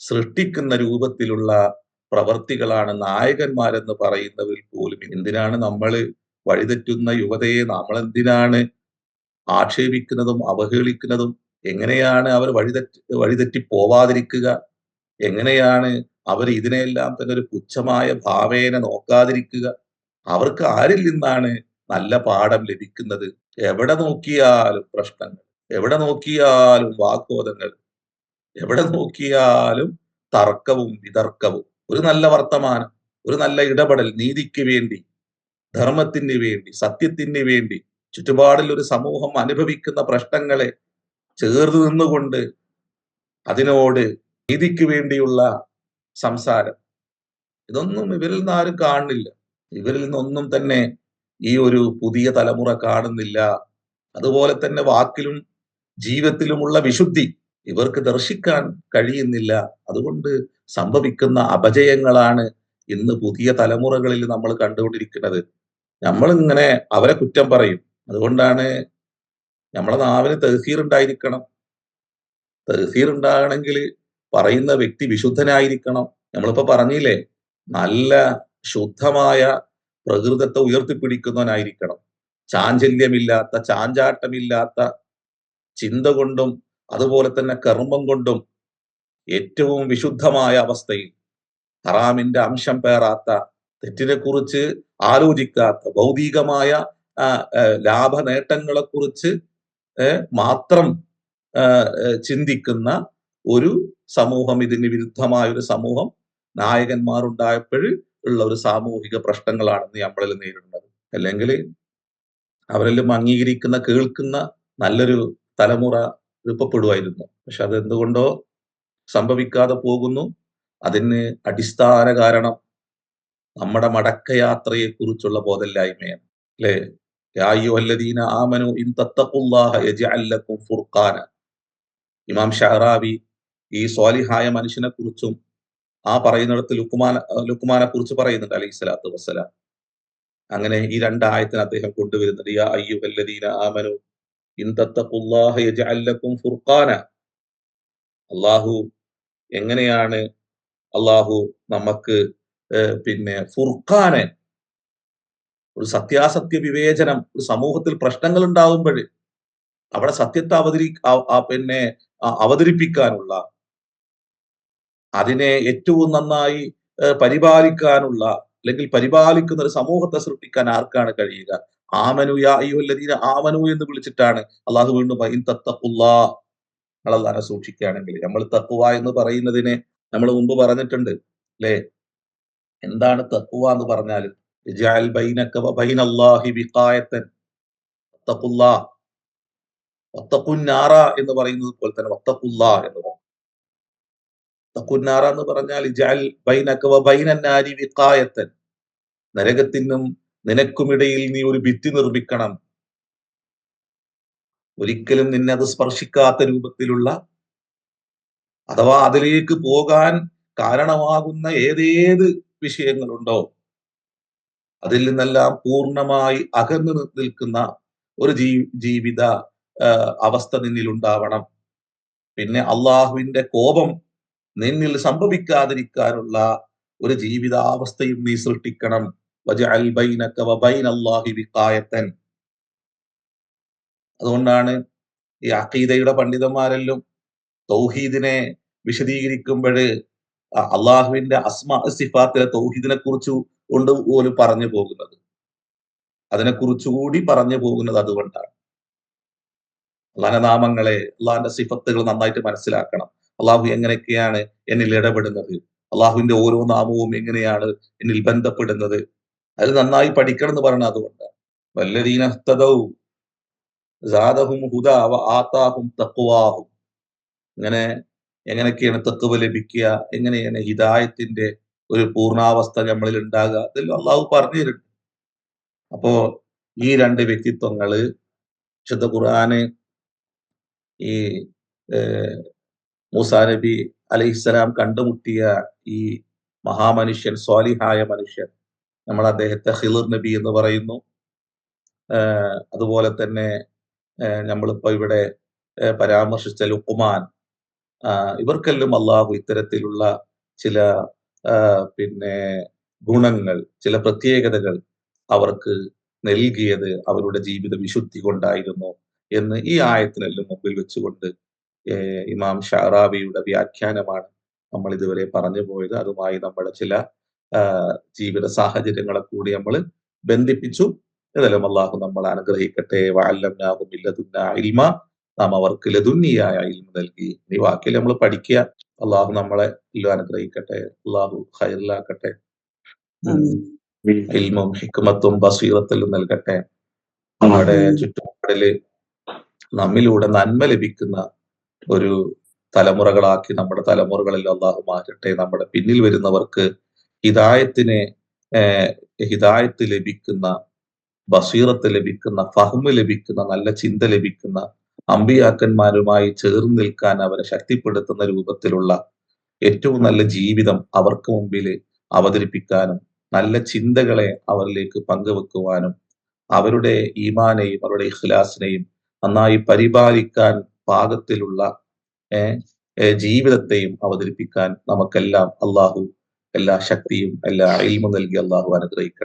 സൃഷ്ടിക്കുന്ന രൂപത്തിലുള്ള പ്രവർത്തികളാണ് നായകന്മാരെന്ന് പറയുന്നവരിൽ പോലും. എന്തിനാണ് നമ്മൾ വഴിതെറ്റുന്ന യുവതയെ നമ്മളെന്തിനാണ് ആക്ഷേപിക്കുന്നതും അവഹേളിക്കുന്നതും? എങ്ങനെയാണ് അവർ വഴിതെറ്റി പോവാതിരിക്കുക? എങ്ങനെയാണ് അവർ ഇതിനെല്ലാം തന്നെ ഒരു പുച്ഛമായ ഭാവേന നോക്കാതിരിക്കുക? അവർക്ക് ആരിൽ നിന്നാണ് നല്ല പാഠം ലഭിക്കുന്നത്? എവിടെ നോക്കിയാലും പ്രശ്നങ്ങൾ, എവിടെ നോക്കിയാലും വാഗ്വാദങ്ങൾ, എവിടെ നോക്കിയാലും തർക്കവും വിതർക്കവും. ഒരു നല്ല വർത്തമാനം, ഒരു നല്ല ഇടപെടൽ, നീതിക്ക് വേണ്ടി, ധർമ്മത്തിന് വേണ്ടി, സത്യത്തിന് വേണ്ടി, ചുറ്റുപാടിൽ ഒരു സമൂഹം അനുഭവിക്കുന്ന പ്രശ്നങ്ങളെ ചേർന്ന് നിന്നുകൊണ്ട് അതിനോട് നീതിക്ക് വേണ്ടിയുള്ള സംസാരം, ഇതൊന്നും ഇവരിൽ നിന്ന് ആരും കാണുന്നില്ല. ഇവരിൽ നിന്നൊന്നും തന്നെ ഈ ഒരു പുതിയ തലമുറ കാണുന്നില്ല. അതുപോലെ തന്നെ വാക്കിലും ജീവിതത്തിലുമുള്ള വിശുദ്ധി ഇവർക്ക് ദർശിക്കാൻ കഴിയുന്നില്ല. അതുകൊണ്ട് സംഭവിക്കുന്ന അപജയങ്ങളാണ് ഇന്ന് പുതിയ തലമുറകളിൽ നമ്മൾ കണ്ടുകൊണ്ടിരിക്കുന്നത്. നമ്മളിങ്ങനെ അവരെ കുറ്റം പറയും. അതുകൊണ്ടാണ് നമ്മളെ നാവിന് തഹ്‌സീർ ഉണ്ടായിരിക്കണം. തഹ്‌സീർ ഉണ്ടാകണമെങ്കിൽ പറയുന്ന വ്യക്തി വിശുദ്ധനായിരിക്കണം. നമ്മളിപ്പോ പറഞ്ഞില്ലേ, നല്ല ശുദ്ധമായ പ്രകൃതത്തെ ഉയർത്തിപ്പിടിക്കുന്നവനായിരിക്കണം. ചാഞ്ചല്യമില്ലാത്ത, ചാഞ്ചാട്ടമില്ലാത്ത ചിന്ത കൊണ്ടും അതുപോലെ തന്നെ കർമ്മം കൊണ്ടും ഏറ്റവും വിശുദ്ധമായ അവസ്ഥയിൽ ഹറാമിന്റെ അംശം പേറാത്ത, തെറ്റിനെ കുറിച്ച് ആലോചിക്കാത്ത, ഭൗതികമായ ലാഭ നേട്ടങ്ങളെ കുറിച്ച് മാത്രം ചിന്തിക്കുന്ന ഒരു സമൂഹം, ഇതിന് വിരുദ്ധമായ ഒരു സമൂഹം നായകന്മാരുണ്ടായപ്പോൾ ഉള്ള ഒരു സാമൂഹിക പ്രശ്നങ്ങളാണെന്ന് നമ്മളിൽ നേരിടുന്നത്. അല്ലെങ്കിൽ അവരെല്ലാം അംഗീകരിക്കുന്ന, കേൾക്കുന്ന നല്ലൊരു തലമുറ രൂപപ്പെടുമായിരുന്നു. പക്ഷെ അത് എന്തുകൊണ്ടോ സംഭവിക്കാതെ പോകുന്നു. അതിന് അടിസ്ഥാന കാരണം നമ്മുടെ മടക്കയാത്രയെ കുറിച്ചുള്ള ബോധമില്ലായ്മയാണ്. അല്ലെ? യാ അയ്യുഹല്ലദീന ആമനു ഇൻ തത്തഖുല്ലാഹ യജ്അൽ ലക്കും ഫുർഖാന. ഇമാം ഷഅറാവി ഈ സ്വാലിഹായ മനുഷ്യനെ കുറിച്ചും ആ പറയുന്നിടത്ത് ലുക്മാനെ കുറിച്ച് പറയുന്നുണ്ട് അലൈഹി സ്വലാത്തു വസ്സലാം. അങ്ങനെ ഈ രണ്ടായത്തിന് അദ്ദേഹം കൊണ്ടുവരുന്നത് യാ അയ്യുഹല്ലദീന ആമനു ഇൻ തത്തഖുല്ലാഹ യജ്അൽ ലക്കും ഫുർഖാന. അല്ലാഹു എങ്ങനെയാണ് അള്ളാഹു നമുക്ക് പിന്നെ ഫുർഖാനെ, ഒരു സത്യാസത്യ വിവേചനം, ഒരു സമൂഹത്തിൽ പ്രശ്നങ്ങൾ ഉണ്ടാകുമ്പോൾ അവിടെ സത്യത്തെ അവതരിപ്പിക്കാനുള്ള, അതിനെ ഏറ്റവും നന്നായി പരിപാലിക്കാനുള്ള, അല്ലെങ്കിൽ പരിപാലിക്കുന്ന ഒരു സമൂഹത്തെ സൃഷ്ടിക്കാൻ ആർക്കാണ് കഴിയുക? ആമനു യാ അയ്യുഹല്ലദീന ആമനു എന്ന് വിളിച്ചിട്ടാണ് അള്ളാഹു വീണ്ടും ഇൻ തത്തഖുല്ലാഹ്, നിങ്ങൾ അള്ളാഹനെ സൂക്ഷിക്കുകയാണെങ്കിൽ. നമ്മൾ തഖ്വ എന്ന് പറയുന്നതിനെ നമ്മൾ മുമ്പ് പറഞ്ഞിട്ടുണ്ട് അല്ലെ? എന്താണ് തഖ്വ എന്ന് പറഞ്ഞാൽ ഇജ്അൽ ബൈനക വ ബൈനല്ലാഹി വിഖായതൻ തഖുല്ലാഹ്. വത്തഖുന്നാറ എന്ന് പറയുന്നത് പോലെ തന്നെ വത്തഖുല്ലാ എന്ന് പറയും. വത്തഖുന്നാറ എന്ന് പറഞ്ഞാൽ ഇജ്അൽ ബൈനക വ ബൈനന്നാരി വിഖായത്തൻ, നരകത്തിനും നിനക്കുമിടയിൽ നീ ഒരു ഭിത്തി നിർമ്മിക്കണം. ഒരിക്കലും നിന്നെ അത് സ്പർശിക്കാത്ത രൂപത്തിലുള്ള, അഥവാ അതിലേക്ക് പോകാൻ കാരണമാകുന്ന ഏതേത് വിഷയങ്ങളുണ്ടോ അതിൽ നിന്നെല്ലാം പൂർണ്ണമായി അകന്നു നിൽക്കുന്ന ഒരു ജീവിത അവസ്ഥ നിന്നിൽ ഉണ്ടാവണം. പിന്നെ അള്ളാഹുവിന്റെ കോപം നിന്നിൽ സംഭവിക്കാതിരിക്കാനുള്ള ഒരു ജീവിതാവസ്ഥയും നീ സൃഷ്ടിക്കണം. വജഅൽ ബൈനക വ ബൈനല്ലാഹി വിഖായത്തൻ. അതുകൊണ്ടാണ് ഈ അഖീദയുടെ പണ്ഡിതന്മാരെല്ലാം തൗഹീദിനെ വിശദീകരിക്കുമ്പോൾ അള്ളാഹുവിന്റെ അസ്മാ സിഫാത്തിലെ തൗഹീദിനെ കുറിച്ച് കൊണ്ട് പോലും പറഞ്ഞു പോകുന്നത്, അതിനെക്കുറിച്ചുകൂടി പറഞ്ഞു പോകുന്നത് അതുകൊണ്ടാണ്. അള്ളാഹിന്റെ നാമങ്ങളെ, അള്ളാഹിന്റെ സിഫത്തുകൾ നന്നായിട്ട് മനസ്സിലാക്കണം. അള്ളാഹു എങ്ങനെയൊക്കെയാണ് എന്നിൽ ഇടപെടുന്നത്, അള്ളാഹുവിന്റെ ഓരോ നാമവും എങ്ങനെയാണ് എന്നിൽ ബന്ധപ്പെടുന്നത്, അത് നന്നായി പഠിക്കണം എന്ന് പറയുന്നത് അതുകൊണ്ടാണ്. വല്ലദീന ഇഹ്തദൗ സാദഹും ഹുദാ വ ആതാഹും തഖ്വാഹും. ഇങ്ങനെ എങ്ങനെയൊക്കെയാണ് തഖ്വ ലഭിക്കുക, എങ്ങനെയാണ് ഹിദായത്തിന്റെ ഒരു പൂർണ്ണാവസ്ഥ നമ്മളിൽ ഉണ്ടാകുക, ഇതെല്ലാം അള്ളാഹു പറഞ്ഞു തരുന്നുണ്ട്. അപ്പോ ഈ രണ്ട് വ്യക്തിത്വങ്ങള് വിശുദ്ധ ഖുർആന് ഈ മൂസാ നബി അലൈഹിസ്സലാം കണ്ടുമുട്ടിയ ഈ മഹാമനുഷ്യൻ, സ്വാലിഹായ മനുഷ്യൻ, നമ്മൾ അദ്ദേഹത്തെ ഖിളിർ നബി എന്ന് പറയുന്നു. അതുപോലെ തന്നെ നമ്മളിപ്പോ ഇവിടെ പരാമർശിച്ച ലുഖ്മാൻ, ഇവർക്കെല്ലാം അള്ളാഹു ഇത്തരത്തിലുള്ള ചില പിന്നെ ഗുണങ്ങൾ, ചില പ്രത്യേകതകൾ അവർക്ക് നൽകിയത് അവരുടെ ജീവിത വിശുദ്ധി കൊണ്ടായിരുന്നു എന്ന് ഈ ആയത്തിനെല്ലാം മുമ്പിൽ വെച്ചുകൊണ്ട് ഇമാം ഷഅറാബിയുടെ വ്യാഖ്യാനമാണ് നമ്മൾ ഇതുവരെ പറഞ്ഞു പോയത്. അതുമായി നമ്മുടെ ചില ജീവിത സാഹചര്യങ്ങളെ കൂടി നമ്മൾ ബന്ധിപ്പിച്ചു. ഇതെല്ലാം അള്ളാഹു നമ്മളെ അനുഗ്രഹിക്കട്ടെ. വഅല്ലംനാഹു മിൻ ലദുന്നാ ഇൽമ, നാം അവർക്ക് ലദുന്നിയായ ഇൽമ നൽകി. ഈ വാക്കിൽ നമ്മൾ പഠിക്കുക. അള്ളാഹു നമ്മളെ എല്ലാം അനുഗ്രഹിക്കട്ടെ, അള്ളാഹു ഖൈറിലാക്കട്ടെ, ഇൽമും ഹിക്മത്തും ബസീറത്തും നൽകട്ടെ. നമ്മുടെ ചുറ്റുപാടില് നമ്മിലൂടെ നന്മ ലഭിക്കുന്ന ഒരു തലമുറകളാക്കി നമ്മുടെ തലമുറകളിൽ അള്ളാഹു മാറ്റട്ടെ. നമ്മുടെ പിന്നിൽ വരുന്നവർക്ക് ഹിദായത്ത് ലഭിക്കുന്ന, ബസീറത്ത് ലഭിക്കുന്ന, ഫഹ്മ് ലഭിക്കുന്ന, നല്ല ചിന്ത ലഭിക്കുന്ന, അമ്പിയാക്കന്മാരുമായി ചേർന്ന് നിൽക്കാൻ അവരെ ശക്തിപ്പെടുത്തുന്ന രൂപത്തിലുള്ള ഏറ്റവും നല്ല ജീവിതം അവർക്ക് മുമ്പിൽ അവതരിപ്പിക്കാനും, നല്ല ചിന്തകളെ അവരിലേക്ക് പങ്കുവെക്കുവാനും, അവരുടെ ഈമാനെയും അവരുടെ ഇഖ്ലാസിനെയും നന്നായി പരിപാലിക്കാൻ പാകത്തിലുള്ള ജീവിതത്തെയും അവതരിപ്പിക്കാൻ നമുക്കെല്ലാം അള്ളാഹു എല്ലാ ശക്തിയും എല്ലാ ഇൽമും നൽകി അള്ളാഹു അനുഗ്രഹിക്കട്ടെ.